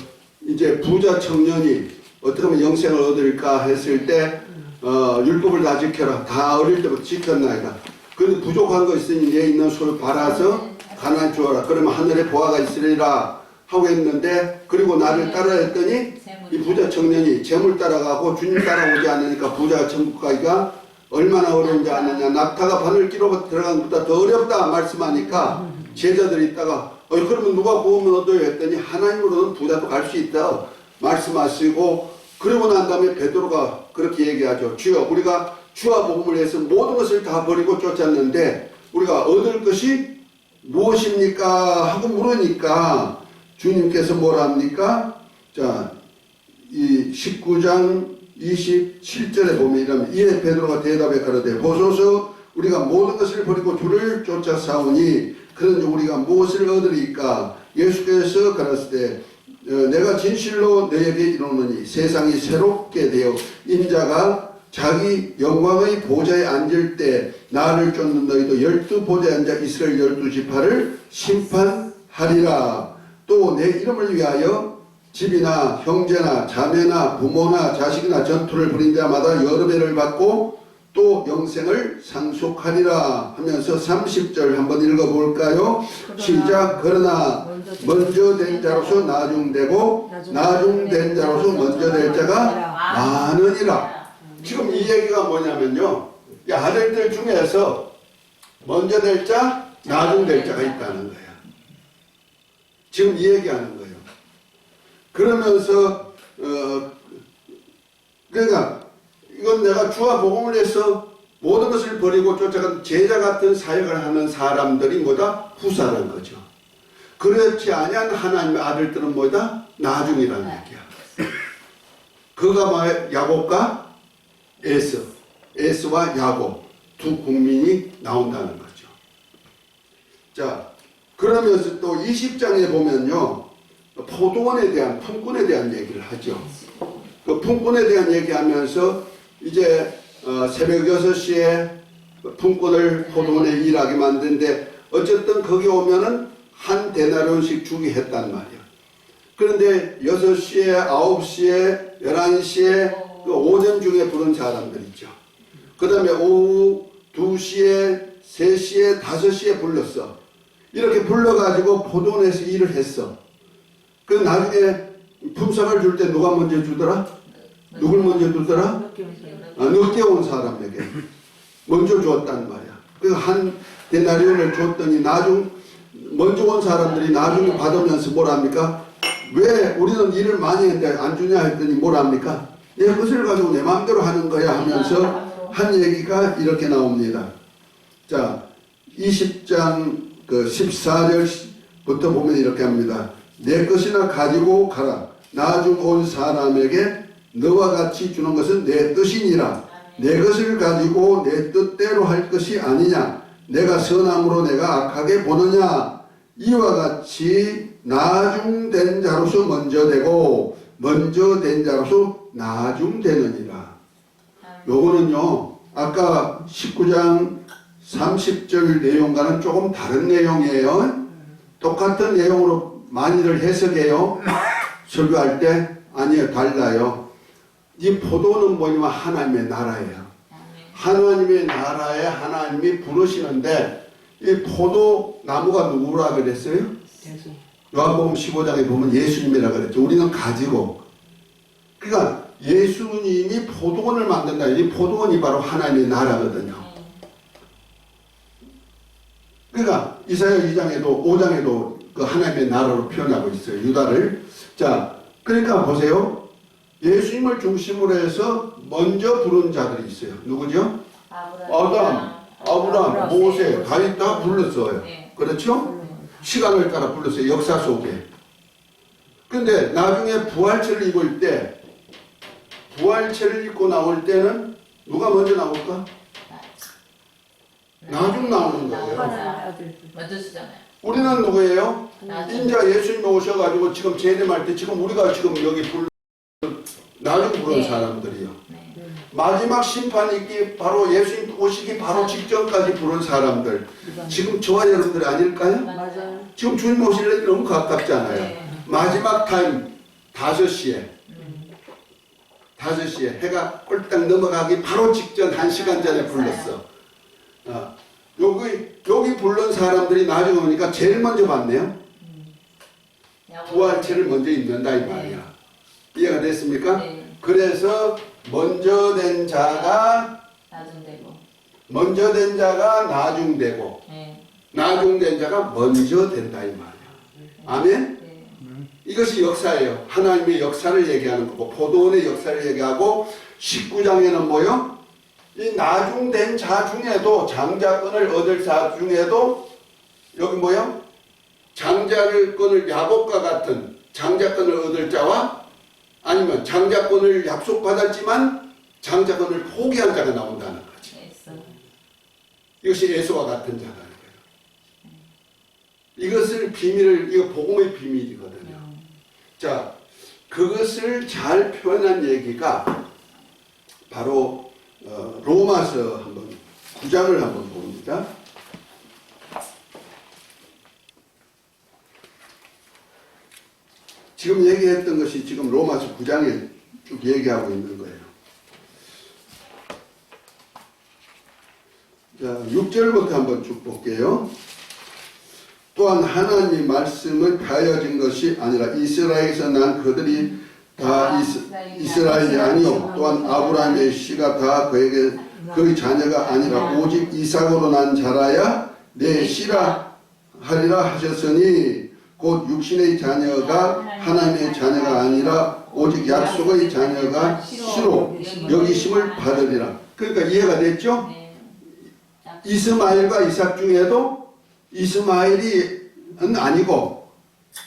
이제 부자 청년이 어떻게 하면 영생을 얻을까 했을 때 율법을 다 지켜라. 다 어릴 때부터 지켰나이다. 그런데 부족한 거 있으니 내 있는 소를 팔아서 가난한 주어라. 그러면 하늘에 보화가 있으리라 하고 했는데 그리고 나를 따라 했더니 이 부자 청년이 재물 따라가고 주님 따라오지 않으니까 부자가 천국 가기가 얼마나 어려운지 아느냐. 낙타가 바늘기로 들어가는 것보다 더 어렵다 말씀하니까 제자들이 있다가 그러면 누가 구원을 얻어요 했더니 하나님으로는 부자도 갈 수 있다 말씀하시고 그러고 난 다음에 베드로가 그렇게 얘기하죠. 주여 우리가 주와 복음을 위해서 모든 것을 다 버리고 쫓았는데 우리가 얻을 것이 무엇입니까? 하고 물으니까 주님께서 뭐라 합니까? 자, 이 19장 27절에 보면 이러면 이에 베드로가 대답해 가로되 보소서 우리가 모든 것을 버리고 주를 쫓아 싸우니 그런즉 우리가 무엇을 얻으리까? 예수께서 가라사대 내가 진실로 너에게 이르노니 세상이 새롭게 되어 인자가 자기 영광의 보좌에 앉을 때 나를 쫓는 너희도 12보좌에 앉아 이스라엘 12지파를 심판하리라. 또 내 이름을 위하여 집이나 형제나 자매나 부모나 자식이나 전투를 벌인 자마다 여러 배를 받고 또 영생을 상속하리라 하면서 30절 한번 읽어볼까요? 시작. 그러나 먼저 된 자로서 나중되고 나중된 자로서 먼저 될 자가 많으니라. 지금 이 얘기가 뭐냐면요. 이 아들들 중에서 먼저 될 자, 나중될 자가 있다는 거예요. 지금 이 얘기하는 거예요. 그러면서 그러니까 이건 내가 주와 복음을 해서 모든 것을 버리고 쫓아간 제자 같은 사역을 하는 사람들이 뭐다? 후사라는 거죠. 그렇지 아니한 하나님의 아들들은 뭐다? 나중이라는 얘기야. 그가 뭐야? 야곱과 에스와 야곱 두 국민이 나온다는 거죠. 자, 그러면서 또 20장에 보면요. 포도원에 대한 품꾼에 대한 얘기를 하죠. 그 품꾼에 대한 얘기하면서 이제 새벽 6시에 품꾼을 포도원에 일하게 만드는데 어쨌든 거기 오면은 한 데나리온씩 주기 했단 말이야. 그런데 6시에 9시에 11시에 그 오전 중에 부른 사람들 있죠. 그 다음에 오후 2시에 3시에 5시에 불렀어. 이렇게 불러가지고 포도원에서 일을 했어. 그 나중에 품삯을 줄 때 누가 먼저 주더라? 누굴 먼저 주더라? 늦게 온 사람에게 먼저 줬단 말이야. 그 한 데나리온을 줬더니 먼저 온 사람들이 나중에 받으면서 뭐랍니까? 왜 우리는 일을 많이 했는데 안 주냐 했더니 뭐랍니까? 내 것을 가지고 내 마음대로 하는 거야 하면서 한 얘기가 이렇게 나옵니다. 자, 20장 그 14절부터 보면 이렇게 합니다. 내 것이나 가지고 가라. 나중 온 사람에게 너와 같이 주는 것은 내 뜻이니라. 내 것을 가지고 내 뜻대로 할 것이 아니냐. 내가 선함으로 내가 악하게 보느냐. 이와 같이 나중된 자로서 먼저 되고 먼저 된 자로서 나중되느니라. 요거는요 아까 19장 30절 내용과는 조금 다른 내용이에요. 똑같은 내용으로 많이들 해석해요. 설교할 때 아니에요. 달라요. 이 포도는 뭐냐면 하나님의 나라예요. 하나님의 나라에 하나님이 부르시는데 이 포도나무가 누구라 그랬어요? 요한복음 15장에 보면 예수님이라 그랬죠. 우리는 가지고. 그러니까 예수님이 포도원을 만든다. 이 포도원이 바로 하나님의 나라거든요. 그러니까 이사야 2장에도 5장에도 그 하나님의 나라로 표현하고 있어요. 유다를. 자, 그러니까 보세요. 예수님을 중심으로 해서 먼저 부른 자들이 있어요. 누구죠? 아브라함, 모세, 다윗 다 불렀어요. 그렇죠? 시간을 따라 불렀어요. 역사 속에. 근데 나중에 부활체를 입을 때, 부활체를 입고 나올 때는 누가 먼저 나올까? 나중 나오는 거예요. 먼저 쓰잖아요. 우리는 누구예요? 인자 예수님이 오셔가지고 지금 재림할 때 지금 우리가 지금 여기 나중 부른 사람들이요. 마지막 심판이 있기 바로 예수님 오시기 바로 직전까지 부른 사람들. 지금 저와 여러분들이 아닐까요? 맞아요. 지금 주님 오실 때 너무 가깝잖아요. 마지막 타임 5시에 5시에 해가 꼴딱 넘어가기 바로 직전 1시간 전에 불렀어. 여기 부른 사람들이 나중에 오니까 제일 먼저 봤네요. 부활체를 먼저 입는다 이 말이야. 이해가 됐습니까? 그래서 먼저 된 자가 나중되고 나중된 자가 먼저 된다 이 말이야. 아멘? 이것이 역사예요. 하나님의 역사를 얘기하는 거고 포도원의 역사를 얘기하고 19장에는 뭐요? 이 나중된 자 중에도 장자권을 얻을 자 중에도 여기 뭐요? 장자권을 야곱과 같은 장자권을 얻을 자와 아니면 장자권을 약속받았지만 장자권을 포기한 자가 나온다는 거지. 이것이 예수와 같은 자라는 거예요. 이것을 비밀을 이거 복음의 비밀이거든요. 자, 그것을 잘 표현한 얘기가 바로 로마서 한번 9장을 한번 봅니다. 지금 얘기했던 것이 지금 로마서 9장에 쭉 얘기하고 있는 거예요. 자, 6절부터 한번 쭉 볼게요. 또한 하나님의 말씀을 가여진 것이 아니라 이스라엘에서 난 그들이 다 이스라엘이 아니요 또한 아브라함의 씨가 다 그의 자녀가 아니라 오직 이삭으로 난 자라야 내 씨라 하리라 하셨으니 곧 육신의 자녀가 하나님의 자녀가 아니라 오직 약속의 자녀가 씨로 여기심을 받으리라. 그러니까 이해가 됐죠? 이스마엘과 이삭 중에도 이스마엘은 아니고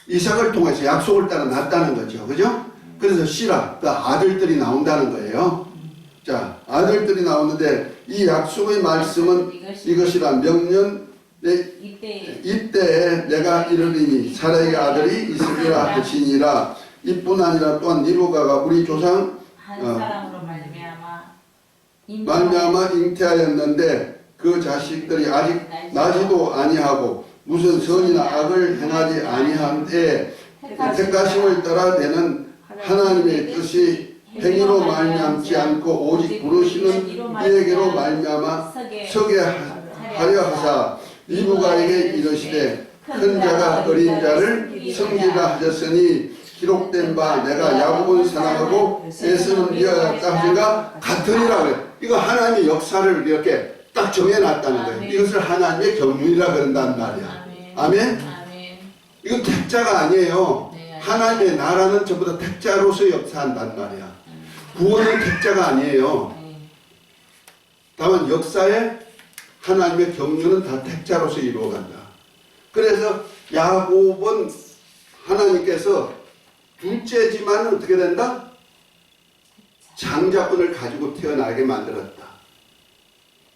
이삭을 통해서 약속을 따라 났다는 거죠. 그죠? 그래서 씨라, 그 아들들이 나온다는 거예요. 자, 아들들이 나오는데 이 약속의 말씀은 이것이라 명년 이때에 내가 이르리니 사라의 아들이 있으리라 하시니라. 이뿐 아니라 또한 니루가가 우리 조상 한 사람으로 말미암아 잉태하였는데 그 자식들이 아직 나지도 아니하고 무슨 선이나 악을 행하지 아니한 때에 택하심을 따라 되는 하나님의 뜻이 행위로 말미암지 않고 오직 부르시는 이에게로 말미암아 서게 하려 하사 이누가에게 이르시되 큰 자가 어린 자를 섬기라 하셨으니 기록된 바 내가 야곱은 사랑하고 에서는 미워하였다 하신가 같으니라 그래. 이거 하나님의 역사를 이렇게 딱 정해놨다는 거예요. 이것을 하나님의 경륜이라 그런단 말이야. 아멘? 이건 택자가 아니에요. 하나님의 나라는 전부 다 택자로서 역사한단 말이야. 구원은 택자가 아니에요. 다만 역사에 하나님의 경륜은 다 택자로서 이루어간다. 그래서 야곱은 하나님께서 둘째지만 어떻게 된다? 장자권을 가지고 태어나게 만들었다.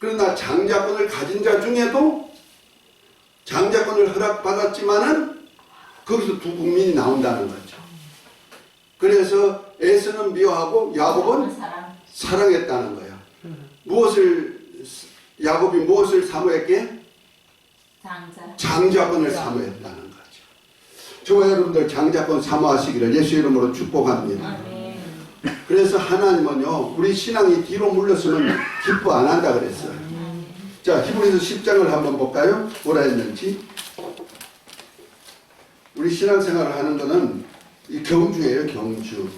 그러나 장자권을 가진 자 중에도 장자권을 허락받았지만은 거기서 두 국민이 나온다는 거죠. 그래서 에서는 미워하고 야곱은 사랑. 사랑했다는 거예요. 야곱이 무엇을 사모했게? 장자. 장자권을 사모했다는 거죠. 저와 여러분들 장자권 사모하시기를 예수 이름으로 축복합니다. 아멘. 그래서 하나님은요, 우리 신앙이 뒤로 물렀으면 기뻐 안 한다 그랬어요. 자, 히브리서 10장을 한번 볼까요? 뭐라 했는지. 우리 신앙생활을 하는 거는 이 경주예요, 경주.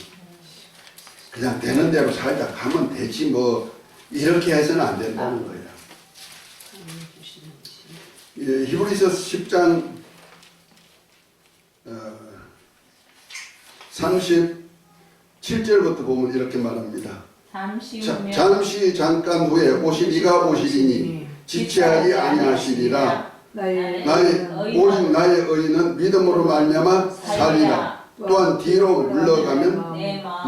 그냥 되는 대로 살다 가면 되지 뭐 이렇게 해서는 안 된다는 거예요. 히브리서 10장 37절부터 보면 이렇게 말합니다. 잠시 잠깐 후에 오시리가 오시리니 지체하지 아니하시리라. 오직 나의 의인은 믿음으로 말미암아 살리라. 또한 뒤로 물러가면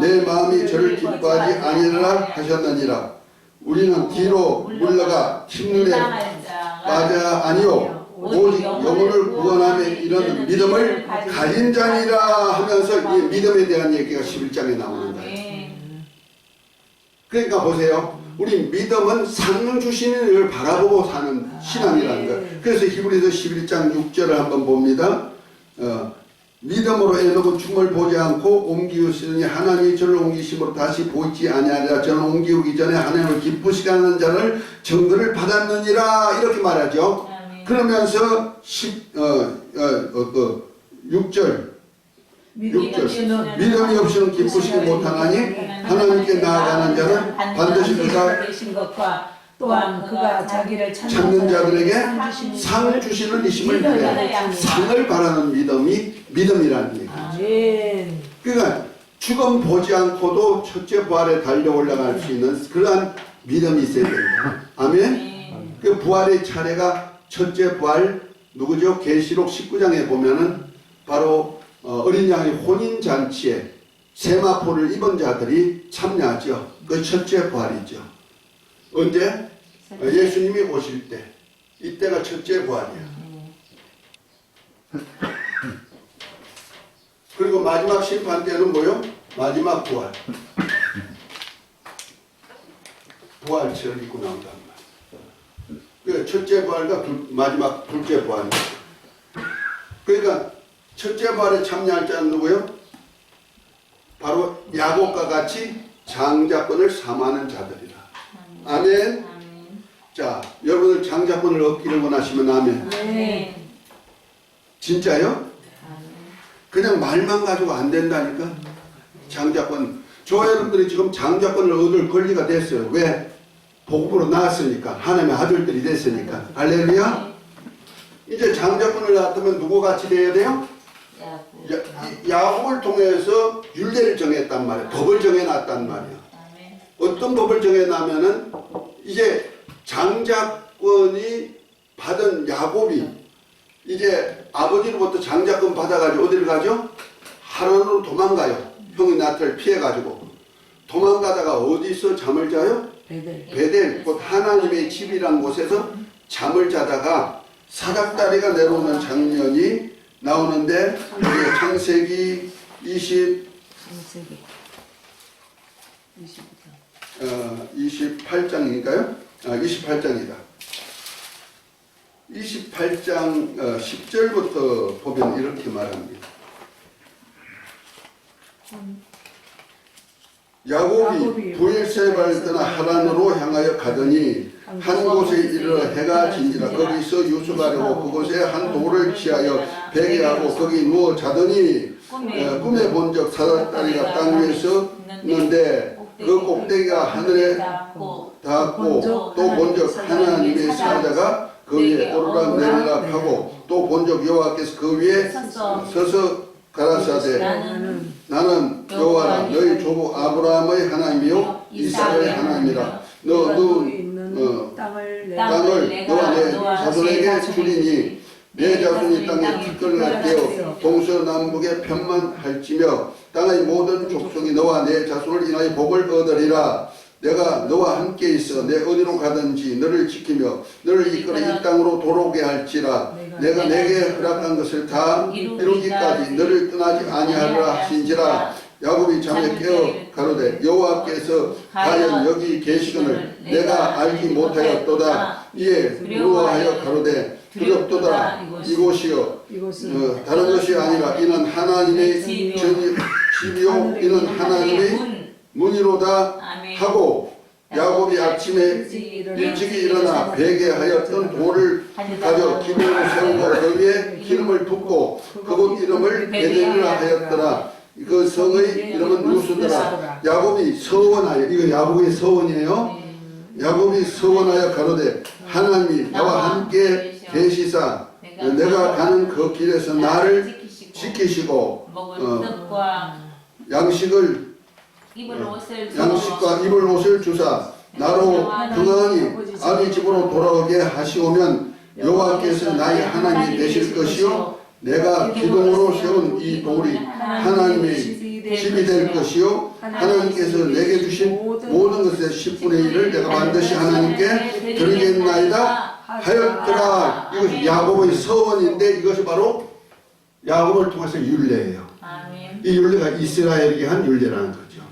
내 마음이 저를 기뻐하지 아니하리라 하셨느니라. 우리는 뒤로 물러가 침륜에 빠져 아니요 오직 영혼을 구원함에 이르는 믿음을 가진 자니라 하면서 이 믿음에 대한 얘기가 11장에 나오는 거예요. 그러니까 보세요. 우리 믿음은 상 주시는 이를 바라보고 사는 신앙이라는 거예요. 그래서 히브리서 11장 6절을 한번 봅니다. 믿음으로 에녹은 죽음을 보지 않고 옮기우시니 하나님이 저를 옮기심으로 다시 보이지 아니하리라. 저는 옮기우기 전에 하나님을 기쁘시게 하는 자를 증거를 받았느니라 이렇게 말하죠. 그러면서 6절 믿음이 없이는 기쁘시지 못하나니 하나님께 나아가는 자는 반드시 그가 되신 것과 또한 그가 자기를 찾는 자들에게 상 주시는 이심을 믿어야 상을 바라는 믿음이 믿음이라는 얘기죠. 아멘. 그러니까 죽음 보지 않고도 첫째 부활에 달려 올라갈 수 있는 그러한 믿음이 있어야 된다. 아멘. 그 부활의 차례가 첫째 부활 누구죠? 계시록 19장에 보면은 바로 어린 양의 혼인 잔치에 세마포를 입은 자들이 참여하죠. 그 첫째 부활이죠. 언제? 예수님이 오실 때. 이때가 첫째 부활이야. 그리고 마지막 심판 때는 뭐요? 마지막 부활. 부활체를 입고 나온단 말이야. 그 첫째 부활과 마지막 둘째 부활. 그러니까 첫째 부활에 참여할 자는 누구요? 바로 야곱과 같이 장자권을 사모하는 자들이라. 아멘. 자, 여러분들 장자권을 얻기를 원하시면 아멘. 아멘. 진짜요? 그냥 말만 가지고 안 된다니까. 장자권. 저 여러분들이 지금 장자권을 얻을 권리가 됐어요. 왜? 복음으로 나왔으니까. 하나님의 아들들이 됐으니까. 할렐루야. 이제 장자권을 낳았다면 누구 같이 돼야 돼요? 야곱을 통해서 율례를 정했단 말이에요. 법을 정해놨단 말이에요. 어떤 법을 정해놨냐면은 이제 장자권이 받은 야곱이 이제 아버지로부터 장자권 받아가지고 어디를 가죠? 하란으로 도망가요. 형이 나타를 피해가지고 도망가다가 어디서 잠을 자요? 베델 곧 하나님의 집이란 곳에서 잠을 자다가 사닥다리가 내려오는 장면이 나오는데 여기 창세기 28장이니까요. 28장이다. 28장 10절부터 보면 이렇게 말합니다. 야곱이 부엘세바를 떠나 하란으로 향하여 가더니 한 곳에 이르러 해가 진지라 거기서 유숙하려고 그곳에 한 돌을 취하여 베게 하고 거기 누워 자더니 꿈에 본적 사닥다리가 땅 위에 섰는데 그 꼭대기가 하늘에 닿았고 또 본적 하나님의 사자가 그 위에 오르락 내리락 하고 또 본적 여호와께서 그 위에 서서 가라사대 나는 여호와라 너희 조부 아브라함의 하나님이요 이삭의 하나님이라 너 땅을 너와 내 자손에게 주리니 내 자손이 땅에 티끌을 떼어 동서남북에 편만할지며 땅의 모든 족속이 너와 내 자손을 인하여 복을 얻으리라. 내가 너와 함께 있어 내 어디로 가든지 너를 지키며 너를 이끌어 이 땅으로 돌아오게 할지라 내가 내게 허락한 것을 다 이루기까지 너를 떠나지 아니하리라 하신지라. 야곱이 잠에 깨어 가로되 여호와께서 과연 여기 계시거늘 내가 알지 못하였도다. 이에 두려워하여 가로되 두렵도다. 이곳이요 다른 것이 아니라 이는 하나님의 집이요 이는 하나님의 문이로다 하고 야곱이 아침에 일찍이 일어나 베개하였던 돌을 가져 기둥으로 세우고 그 위에 기름을 붓고 그곳 이름을 베델이라 하였더라. 그 성의 이름은 루스더라. 야곱이 서원하여, 이거 야곱의 서원이에요. 야곱이 서원하여 가로되 하나님이 나와 함께 계시사 내가 가는 그 길에서 나를 지키시고 양식과 입을 옷을 주사 나로 평안히 아비 집으로 돌아오게 하시오면 여호와께서 나의 하나님이 되실 것이요 내가 기둥으로 세운 이 돌이 하나님의 집이 될 것이요 하나님께서 내게 주신 모든 것의 10분의 1을 내가 반드시 하나님께 드리겠나이다 하였더라. 이것이 야곱의 서원인데 이것이 바로 야곱을 통해서 율례예요. 이 율례가 이스라엘에게 한 율례라는 거죠.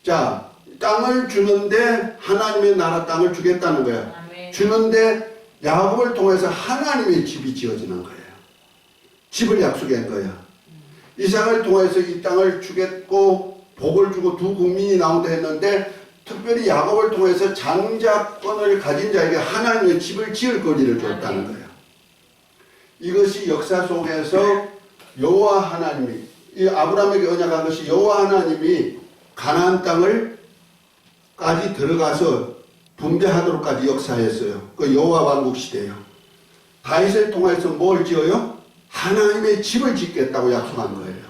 자, 땅을 주는데 하나님의 나라 땅을 주겠다는 거야. 주는데 야곱을 통해서 하나님의 집이 지어지는 거예요. 집을 약속한 거야. 이삭을 통해서 이 땅을 주겠고 복을 주고 두 국민이 나온다 했는데 특별히 야곱을 통해서 장자권을 가진 자에게 하나님의 집을 지을 거리를 줬다는 거야. 이것이 역사 속에서 여호와 하나님이 이 아브라함에게 언약한 것이 여호와 하나님이 가나안 땅을까지 들어가서 분배하도록까지 역사했어요. 그 여호와 왕국 시대예요. 다윗을 통해서 뭘 지어요? 하나님의 집을 짓겠다고 약속한 거예요.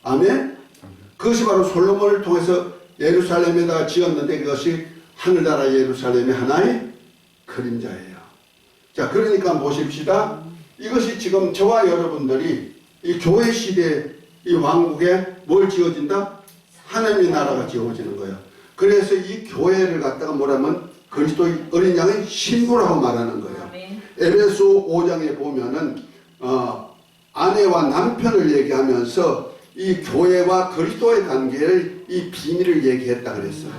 아멘? 그것이 바로 솔로몬을 통해서 예루살렘에다가 지었는데 그것이 하늘나라 예루살렘의 하나의 그림자예요. 자, 그러니까 보십시다. 이것이 지금 저와 여러분들이 이 교회 시대 이 왕국에 뭘 지어진다? 하나님의 나라가 지어지는 거예요. 그래서 이 교회를 갖다가 뭐라면 그리스도의 어린 양의 신부라고 말하는 거예요. 에베소 5장에 보면은 아내와 남편을 얘기하면서 이 교회와 그리스도의 관계를 이 비밀을 얘기했다 그랬어요.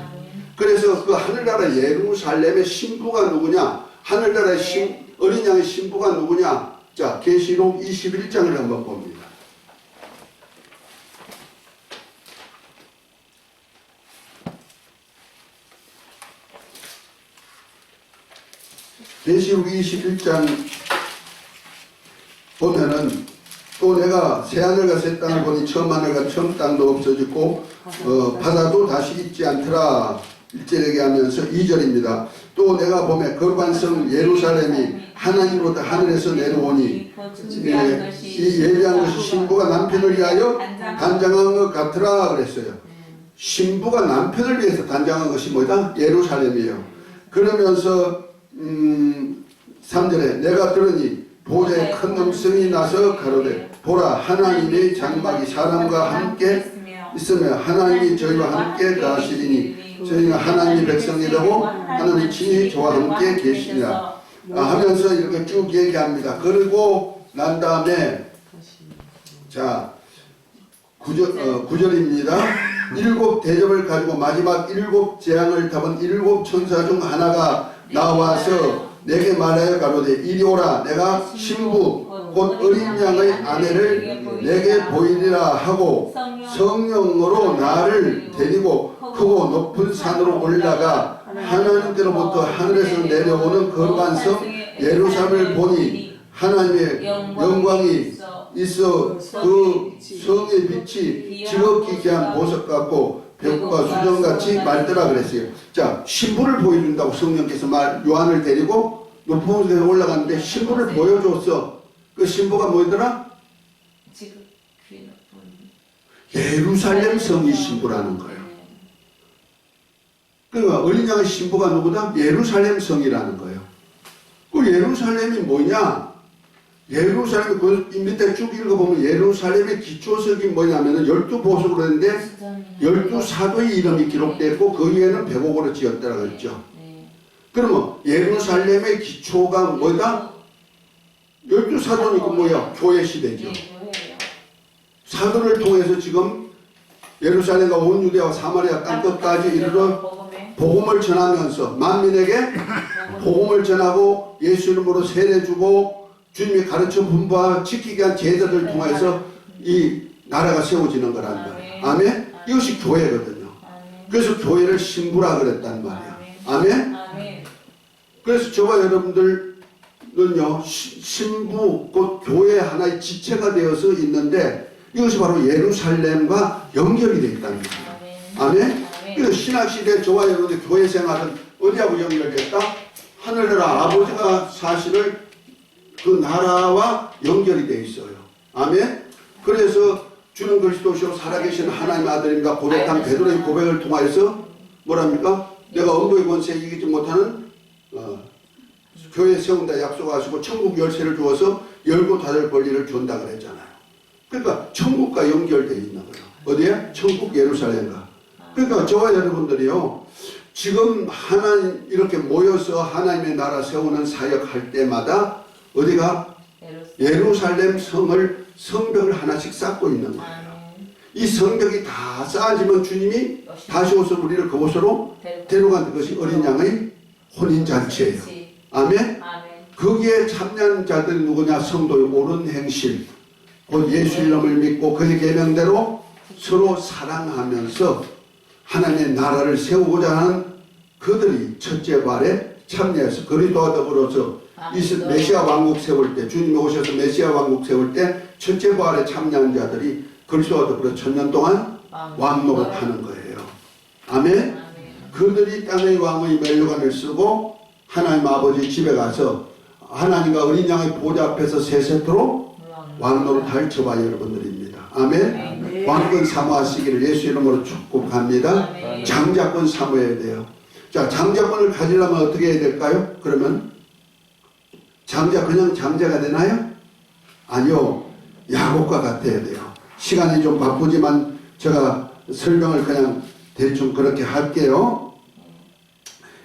그래서 그 하늘나라 예루살렘의 신부가 누구냐? 하늘나라의 어린 양의 신부가 누구냐? 자, 계시록 21장을 한번 봅니다. 계시록 21장 보면은 또 내가 새하늘과 새 땅을 보니 처음 하늘과 처음 땅도 없어졌고 바다도 다시 있지 않더라. 1절에게 하면서 2절입니다. 또 내가 보매 거룩한 성 예루살렘이 하나님으로부터 하늘에서 내려오니 이 예비한 것이 신부가 남편을 위하여 단장한 것 같더라 그랬어요. 신부가 남편을 위해서 단장한 것이 뭐다? 예루살렘이에요. 그러면서 3절에 내가 들으니 보좌에 큰 음성이 나서 가로되 보라 하나님의 장막이 사람과 함께 있으며 하나님이 저희와 함께 다하시리니 저희는 하나님의 백성이 되고 하나님이 친히 저와 함께 계시니라 하면서 이렇게 쭉 얘기합니다. 그리고 난 다음에 자 9절입니다. 7 대접을 가지고 마지막 7 재앙을 담은 7 천사 중 하나가 나와서 내게 말하여 가로되 이리 오라 내가 신부 곧 어린 양의 아내를 내게 보이리라 하고 성령으로 나를 데리고 크고 높은 산으로 올라가 하나님께로부터 하늘에서 내려오는 거룩한 성 예루살렘을 보니 하나님의 영광이 있어 그 성의 빛이 지극히 귀한 보석 같고 벽과 수정같이 맑더라 그랬어요. 자, 신부를 보여준다고 성령께서 요한을 데리고 높은 곳에 올라갔는데 신부를 보여줬어. 그 신부가 뭐더라? 예루살렘 성이 신부라는 거예요. 그러니까 어린 양의 신부가 누구다? 예루살렘 성이라는 거예요. 그 예루살렘이 뭐냐? 예루살렘 그 밑에 쭉 읽어보면 예루살렘의 기초석이 뭐냐면은 12보석으로 했는데 12사도의 이름이 기록되고 그 위에는 백옥으로 지었다라고 했죠. 그러면 예루살렘의 기초가 뭐다? 12사도니까 뭐야? 교회 시대죠. 사도를 통해서 지금 예루살렘과 온 유대와 사마리아 땅끝까지 이르러 복음을 전하면서 만민에게 복음을 전하고 예수 이름으로 세례주고 주님이 가르쳐 분부와 지키게 한 제자들 통해서 이 나라가 세워지는 거란다. 아멘? 이것이 교회거든요. 그래서 교회를 신부라 그랬단 말이야. 아멘? 그래서 저와 여러분들은요, 신부, 곧 교회 하나의 지체가 되어서 있는데 이것이 바로 예루살렘과 연결이 되어 있다는 거예요. 아멘? 그래서 신학시대 저와 여러분들 교회 생활은 어디하고 연결됐다? 하늘나라 아버지가 사실을 그 나라와 연결이 되어 있어요. 아멘? 그래서 주는 그리스도시요 살아계신 하나님의 아들입니다. 고백한 베드로의 고백을 통하여서 뭐랍니까? 내가 엄부의 권세에 이기지 못하는 교회 세운다 약속하시고 천국 열쇠를 주어서 열고 닫을 권리를 준다 그랬잖아요. 그러니까 천국과 연결되어 있는 거예요. 어디에? 천국 예루살렘과. 그러니까 저와 여러분들이요, 지금 하나님 이렇게 모여서 하나님의 나라 세우는 사역할 때마다 어디가? 예루살렘 성벽을 하나씩 쌓고 있는 거예요. 이 성벽이 다 쌓아지면 주님이 다시 오서 우리를 그곳으로 데려간 것이 어린 양의 혼인잔치예요. 아멘? 거기에 참여한 자들이 누구냐? 성도의 옳은 행실, 곧 예수 이름을 믿고 그의 계명대로 서로 사랑하면서 하나님의 나라를 세우고자 하는 그들이 첫째 발에 참여해서 그리스도와 더불어서 메시아 왕국 세울 때, 주님이 오셔서 메시아 왕국 세울 때 첫째 부활에 참여한 자들이 그리스도와 더불어 1000년 동안 왕노릇하는 거예요. 아멘? 그들이 땅의 왕의 멸류관을 쓰고 하나님 아버지 집에 가서 하나님과 어린 양의 보좌 앞에서 세세토록 왕노릇할 저와 여러분들입니다. 아멘? 왕권 사모하시기를 예수 이름으로 축복합니다. 장자권 사모해야 돼요. 자, 장자권을 가지려면 어떻게 해야 될까요? 그러면 그냥 장자가 되나요? 아니요. 야곱과 같아야 돼요. 시간이 좀 바쁘지만 제가 설명을 그냥 대충 그렇게 할게요.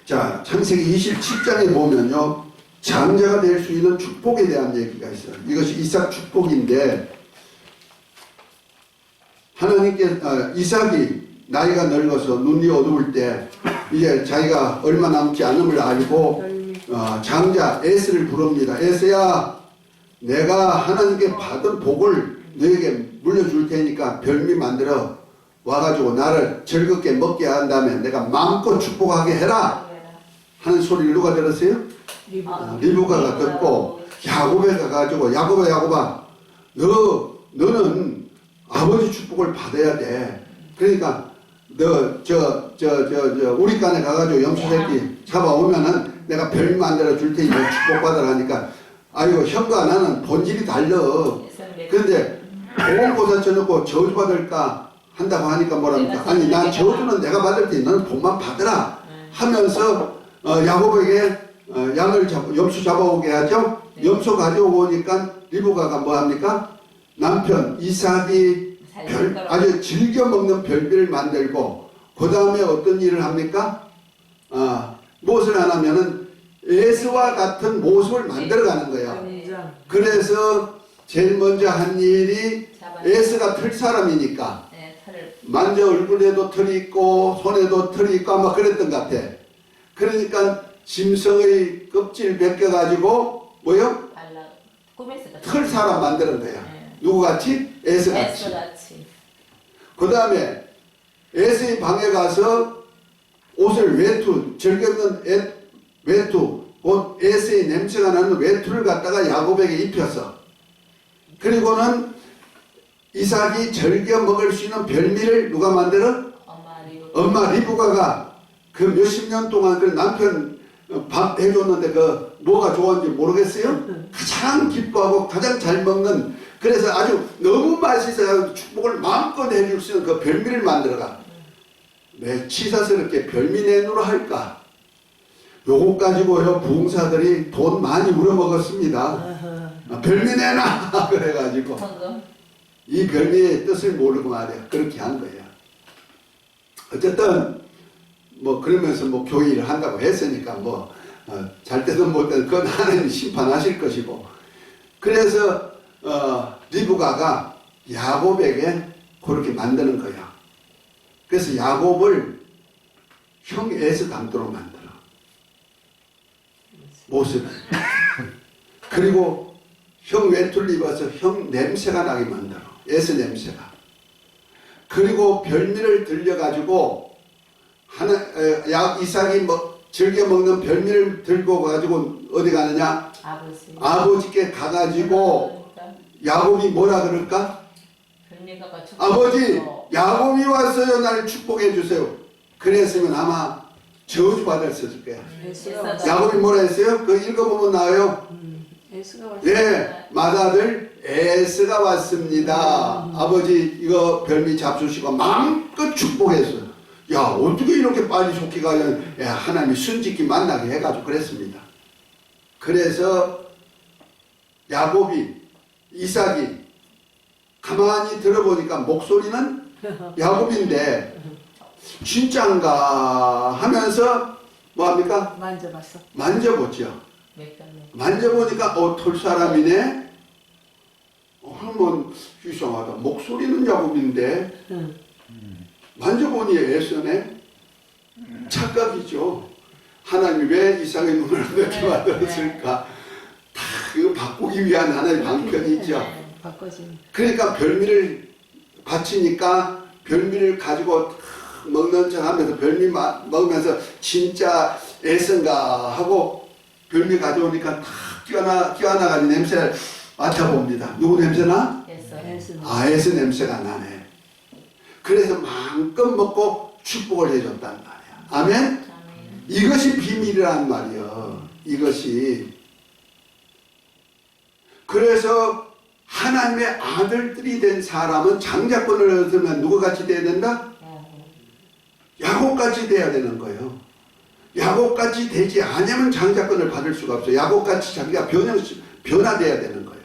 자, 창세기 27장에 보면요, 장자가 될 수 있는 축복에 대한 얘기가 있어요. 이것이 이삭 축복인데, 하나님께 이삭이 나이가 늙어서 눈이 어두울 때 이제 자기가 얼마 남지 않음을 알고 장자 에스를 부릅니다. 에스야, 내가 하나님께 받은 복을 너에게 물려줄 테니까 별미 만들어 와가지고 나를 즐겁게 먹게 한 다음에 내가 마음껏 축복하게 해라 하는 소리를 누가 들었어요? 리브가가 듣고 야곱에 가가지고 야곱아 너는 아버지 축복을 받아야 돼. 그러니까 너 우리 간에 가가지고 염소새끼 잡아오면은 내가 별미 만들어 줄 테니 축복받으라 하니까 아이고 형과 나는 본질이 달라. 그런데 보험보사 쳐놓고 저주받을까 한다고 하니까 뭐랍니까? 아니 난 저주는 내가 받을 테니 너는 복만 받으라 하면서 야곱에게 염소 잡아오게 하죠. 염소 가져오니까 리브가가 뭐합니까? 남편 이삭이 아주 즐겨 먹는 별비를 만들고 그 다음에 어떤 일을 합니까? 무엇을 하냐면은 에스와 같은 모습을 만들어가는 거예요. 그래서 제일 먼저 한 일이 에스가 털 사람이니까 만져 얼굴에도 털이 있고 손에도 털이 있고 아마 그랬던 것 같아. 그러니까 짐승의 껍질 벗겨가지고 뭐요? 털 사람 만드는 거야. 누구같이? 에스같이. 그 다음에 에스의 방에 가서 옷을 즐겼는 외투, 곧 에스의 냄새가 나는 외투를 갖다가 야곱에게 입혔어. 그리고는 이삭이 즐겨 먹을 수 있는 별미를 누가 만들어? 엄마 리브가가 그 몇십 년 동안 그 남편 밥 해줬는데 그 뭐가 좋았는지 모르겠어요? 가장 기뻐하고 가장 잘 먹는, 그래서 아주 너무 맛있어서 축복을 마음껏 해줄 수 있는 그 별미를 만들어가. 왜 치사스럽게 별미 내누로 할까? 요거 가지고요 부흥사들이 돈 많이 우려먹었습니다. 별미 내놔 그래가지고 헌금. 이 별미의 뜻을 모르고 말이야 그렇게 한 거예요. 어쨌든 뭐 그러면서 뭐 교회 일을 한다고 했으니까 뭐 잘 때든 못 때든 그건 하나님이 심판하실 것이고, 그래서 리브가가 야곱에게 그렇게 만드는 거야. 그래서 야곱을 형 에서 닮도록 만들어 모습을. 그리고 형 외투를 입어서 형 냄새가 나게 만들어, 에서 냄새가. 그리고 별미를 들려가지고 이삭이 즐겨 먹는 별미를 들고 가지고 어디 가느냐? 아버지께 가가지고 야곱이 뭐라 그럴까? 아버지, 야곱이 왔어요. 나를 축복해 주세요. 그랬으면 아마 저주 받았을 거야. 야곱이 뭐라 했어요? 그 읽어보면 나와요. 예, 맏아들 에스가 왔습니다. 아버지 이거 별미 잡수시고 마음껏 축복했어요. 야, 어떻게 이렇게 빨리 속기가 하나님이 순직기 만나게 해가지고 그랬습니다. 그래서 이삭이 가만히 들어보니까 목소리는 야곱인데 진짠가 하면서 뭐합니까? 만져봤어. 만져보죠. 만져보니까 털사람이네. 한번 이상하다. 목소리는 야곱인데 만져보니 에서네. 착각이죠. 하나님이 왜 이삭의 눈을 그렇게 만들었을까? 다 이거 바꾸기 위한 하나의 방편이죠. 그러니까 별미를 바치니까 별미를 가지고 먹는 척 하면서 별미 먹으면서 진짜 에서인가 하고 별미 가져오니까 탁 끼어나가는 냄새를 맡아봅니다. 누구 냄새나? 에서 냄새가 나네. 그래서 마음껏 먹고 축복을 해줬단 말이야. 아멘? 이것이 비밀이란 말이야. 이것이. 그래서 하나님의 아들들이 된 사람은 장자권을 얻으면 누구같이 돼야 된다? 야곱같이 돼야 되는 거예요. 야곱같이 되지 않으면 장자권을 받을 수가 없어요. 야곱같이 자기가 변화돼야 되는 거예요.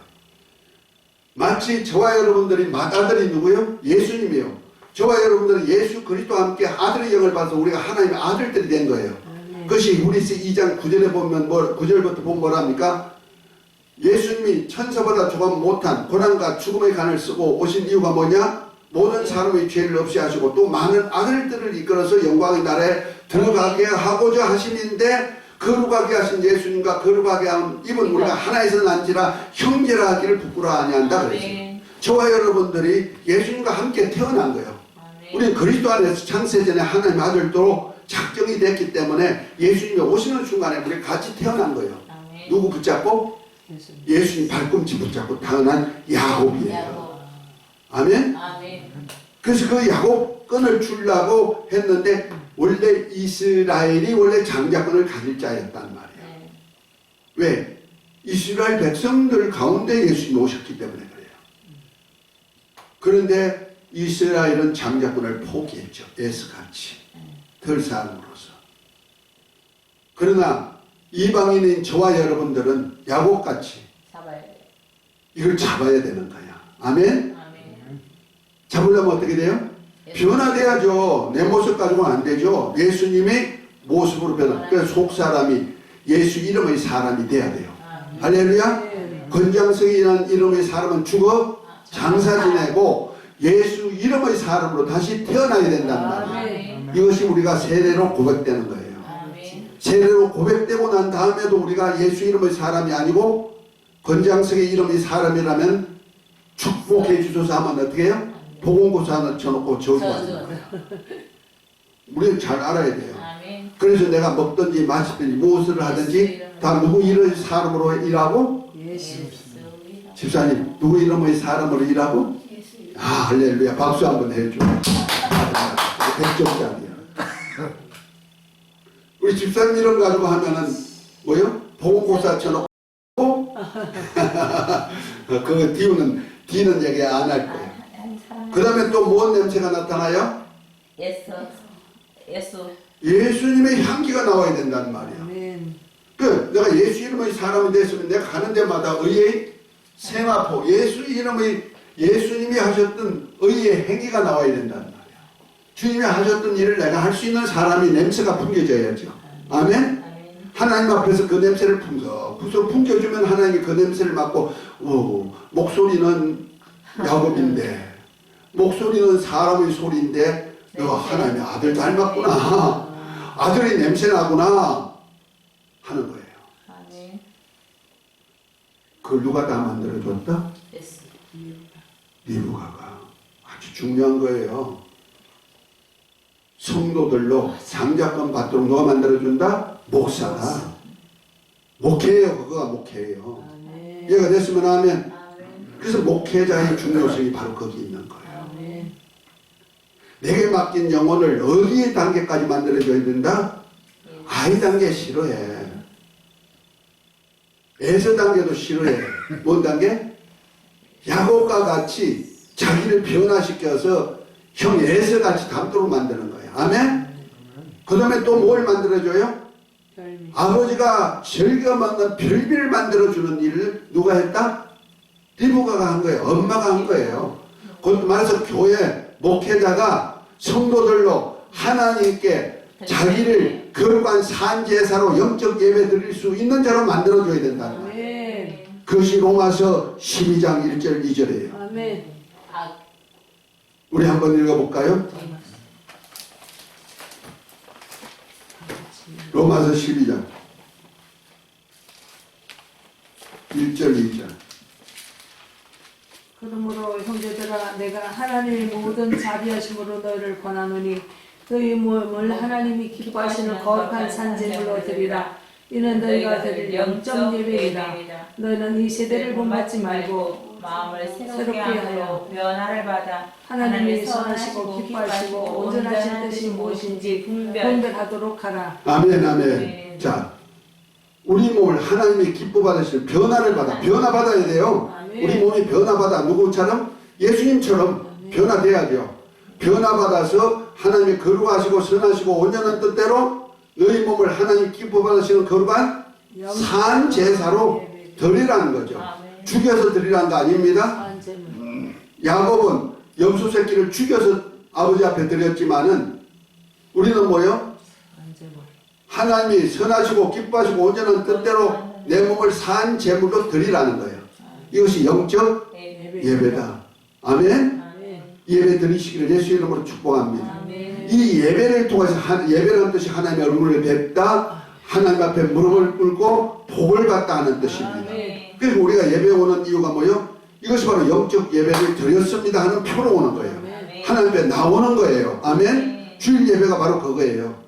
마치 저와 여러분들이 맏아들이 누구요? 예수님이요. 저와 여러분들은 예수 그리스도와 함께 아들의 영을 받아서 우리가 하나님의 아들들이 된 거예요. 그것이 후리스 2장 9절에 보면 9절부터 보면 뭐랍니까? 예수님이 천사보다 조금 못한 고난과 죽음의 간을 쓰고 오신 이유가 뭐냐? 모든 사람의 죄를 없이 하시고 또 많은 아들들을 이끌어서 영광의 나라에 들어가게 하고자 하심인데, 거룩하게 하신 예수님과 거룩하게 한 이분 우리가 하나에서 난지라 형제라 하기를 부끄러워 아니한다 그랬어요. 저와 여러분들이 예수님과 함께 태어난 거예요. 우리는 그리스도 안에서 창세전에 하나님의 아들도 작정이 됐기 때문에 예수님이 오시는 순간에 우리 같이 태어난 거예요. 누구 붙잡고? 예수님 발꿈치 붙잡고 태어난 야곱이에요. 아멘? 그래서 그 야곱 끈을 주려고 했는데 원래 이스라엘이 원래 장자권을 가질 자였단 말이에요. 왜? 이스라엘 백성들 가운데 예수님이 오셨기 때문에 그래요. 그런데 이스라엘은 장자권을 포기했죠. 에스같이 덜사함으로써. 그러나 이방인인 저와 여러분들은 야곱같이 이걸 잡아야 되는 거야. 아멘? 잡으려면 어떻게 돼요? 변화돼야죠. 내 모습 가지고는 안 되죠. 예수님의 모습으로 변화. 그래서 속사람이 예수 이름의 사람이 돼야 돼요. 할렐루야. 권장성이라는 이름의 사람은 죽어 장사 지내고 예수 이름의 사람으로 다시 태어나야 된단 말이에요. 이것이 우리가 세례로 고백되는 거예요. 세례로 고백되고 난 다음에도 우리가 예수 이름의 사람이 아니고 권장성의 이름의 사람이라면 축복해 주소서 하면 어떻게 해요? 보건고사 하나 쳐놓고 저주하는 거예요. 우리는 잘 알아야 돼요. 그래서 내가 먹든지 마시든지 무엇을 하든지 다 누구 이름의 사람으로 일하고? 집사님 누구 이름의 사람으로 일하고? 아 할렐루야. 박수 한번 해줘. 100점짜리야. 우리 집사님 이름 가지고 하면은 뭐요? 보건고사 쳐놓고 그거 뒤는 얘기 안 할 거예요. 그 다음에 또 무슨 냄새가 나타나요? 예수님의 향기가 나와야 된다는 말이에요. 내가 예수 이름의 사람이 됐으면 내가 가는 데마다 의의 생화포, 예수님이 하셨던 의의 행위가 나와야 된다는 말이야. 주님이 하셨던 일을 내가 할 수 있는 사람이 냄새가 풍겨져야죠. 아멘? 하나님 앞에서 그 냄새를 풍겨주면 하나님이 그 냄새를 맡고, 목소리는 야곱인데, 목소리는 사람의 소리인데, 너 하나님의 아들 닮았구나. 아들의 냄새 나구나. 하는 거예요. 그걸 누가 다 만들어줬다? 리브가가. 아주 중요한 거예요. 성도들로 장자권 받도록 누가 만들어준다? 목사가. 목회예요. 그거가 목회예요. 얘가 됐으면 하면 그래서 목회자의 중요성이 바로 거기 있는 거예요. 내게 맡긴 영혼을 어디의 단계까지 만들어줘야 된다? 아이 단계 싫어해. 에서 단계도 싫어해. 뭔 단계? 야곱과 같이 자기를 변화시켜서 형 에서 같이 닮도록 만드는 거예요. 아멘? 그 다음에 또 뭘 만들어줘요? 아버지가 즐겨 먹는 별비를 만들어주는 일을 누가 했다? 리브가가 한 거예요. 엄마가 한 거예요. 곧 말해서 교회 목회자가 성도들로 하나님께 자기를 거룩한 산제사로 영적 예배 드릴 수 있는 자로 만들어줘야 된다는 거예요. 그것이 로마서 12장 1절 2절이에요. 아멘. 우리 한번 읽어볼까요? 로마서 12장 1절 2절. 그러므로 형제들아 내가 하나님의 모든 자비하심으로 너희를 권하노니 너희 몸을 하나님이 기뻐하시는 거룩한 산제물로 드리라. 이는 너희가 드릴 영적 예배이다. 너희는 이 세대를 본받지 말고 마음을 새롭게 하여 변화를 받아 하나님이 선하시고 기뻐하시고 온전하신 뜻이 무엇인지 분별하도록 하라. 아멘 아멘. 자, 우리 몸을 하나님이 기뻐받으실 변화를 받아. 변화받아야 돼요. 우리 몸이 변화받아. 누구처럼? 예수님처럼 변화돼야 돼요. 변화받아서 하나님이 거룩하시고 선하시고 온전한 뜻대로 너희 몸을 하나님 기뻐받으시는 거룩한 산 제사로 드리라는 거죠. 죽여서 드리라는 거 아닙니다. 야곱은 염소 새끼를 죽여서 아버지 앞에 드렸지만은 우리는 뭐요? 하나님이 선하시고 기뻐하시고 온전한 뜻대로 내 몸을 산 제물로 드리라는 거예요. 이것이 영적 예배다. 아멘. 예배 드리시기를 예수 이름으로 축복합니다. 이 예배를 통해서 예배라는 뜻이 하나님의 얼굴을 뵙다, 하나님 앞에 무릎을 꿇고 복을 받다 하는 뜻입니다. 그래서 우리가 예배 오는 이유가 뭐예요? 이것이 바로 영적 예배를 드렸습니다 하는 표로 오는 거예요. 하나님 앞에 나오는 거예요. 아멘. 주일 예배가 바로 그거예요.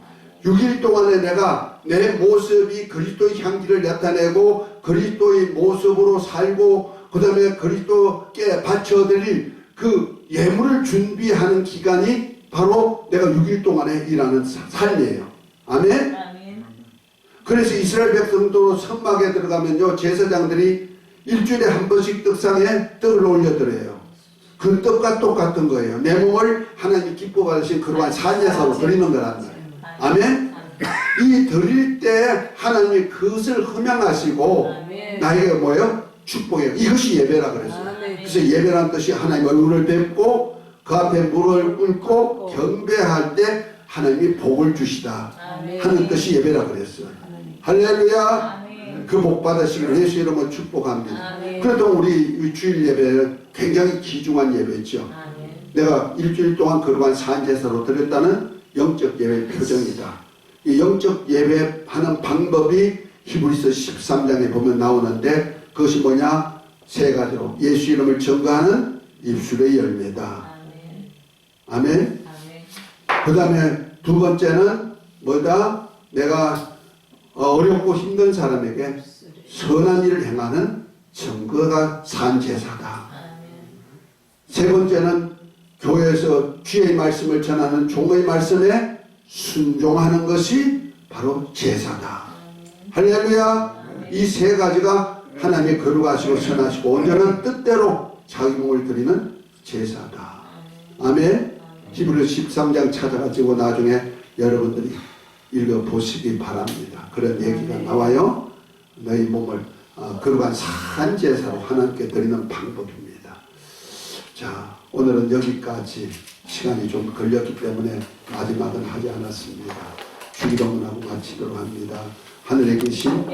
6일 동안에 내가 내 모습이 그리스도의 향기를 나타내고 그리스도의 모습으로 살고 그 다음에 그리스도께 바쳐드릴 그 예물을 준비하는 기간이 바로 내가 6일 동안에 일하는 삶이에요. 아멘. 그래서 이스라엘 백성도 선막에 들어가면요 제사장들이 일주일에 한 번씩 떡상에 떡을 올려드려요. 그 떡과 똑같은 거예요. 내 몸을 하나님이 기뻐 받으신 그러한 산제사로 드리는 거란 말이에요. 아멘. 이 드릴 때 하나님이 그것을 흠양하시고 나에게 뭐예요? 축복해요. 이것이 예배라 그랬어요. 그래서 예배라는 뜻이 하나님 얼굴을 뵙고 그 앞에 무릎을 꿇고 경배할 때 하나님이 복을 주시다 하는 뜻이 예배라 그랬어요. 할렐루야. 그 복 받으시기를 예수 이름으로 축복합니다. 그래도 우리 주일 예배 굉장히 귀중한 예배죠. 내가 일주일 동안 거룩한 산제사로 드렸다는 영적 예배의 표정이다. 이 영적 예배하는 방법이 히브리서 13장에 보면 나오는데 그것이 뭐냐? 세 가지로 예수 이름을 증거하는 입술의 열매다. 아멘. 그 다음에 두 번째는 뭐다? 내가 어렵고 힘든 사람에게 선한 일을 행하는 증거가 산제사다. 세 번째는 교회에서 주의 말씀을 전하는 종의 말씀에 순종하는 것이 바로 제사다. 할렐루야. 이 세 가지가 하나님의 거룩하시고 선하시고 온전한 뜻대로 자기 몸을 드리는 제사다. 아멘. 히브리서 13장 찾아가지고 나중에 여러분들이 읽어보시기 바랍니다. 그런 얘기가 나와요. 너희 몸을 거룩한 산 제사로 하나님께 드리는 방법입니다. 자, 오늘은 여기까지 시간이 좀 걸렸기 때문에 마지막은 하지 않았습니다. 주기도문하고 마치도록 합니다. 하늘에 계신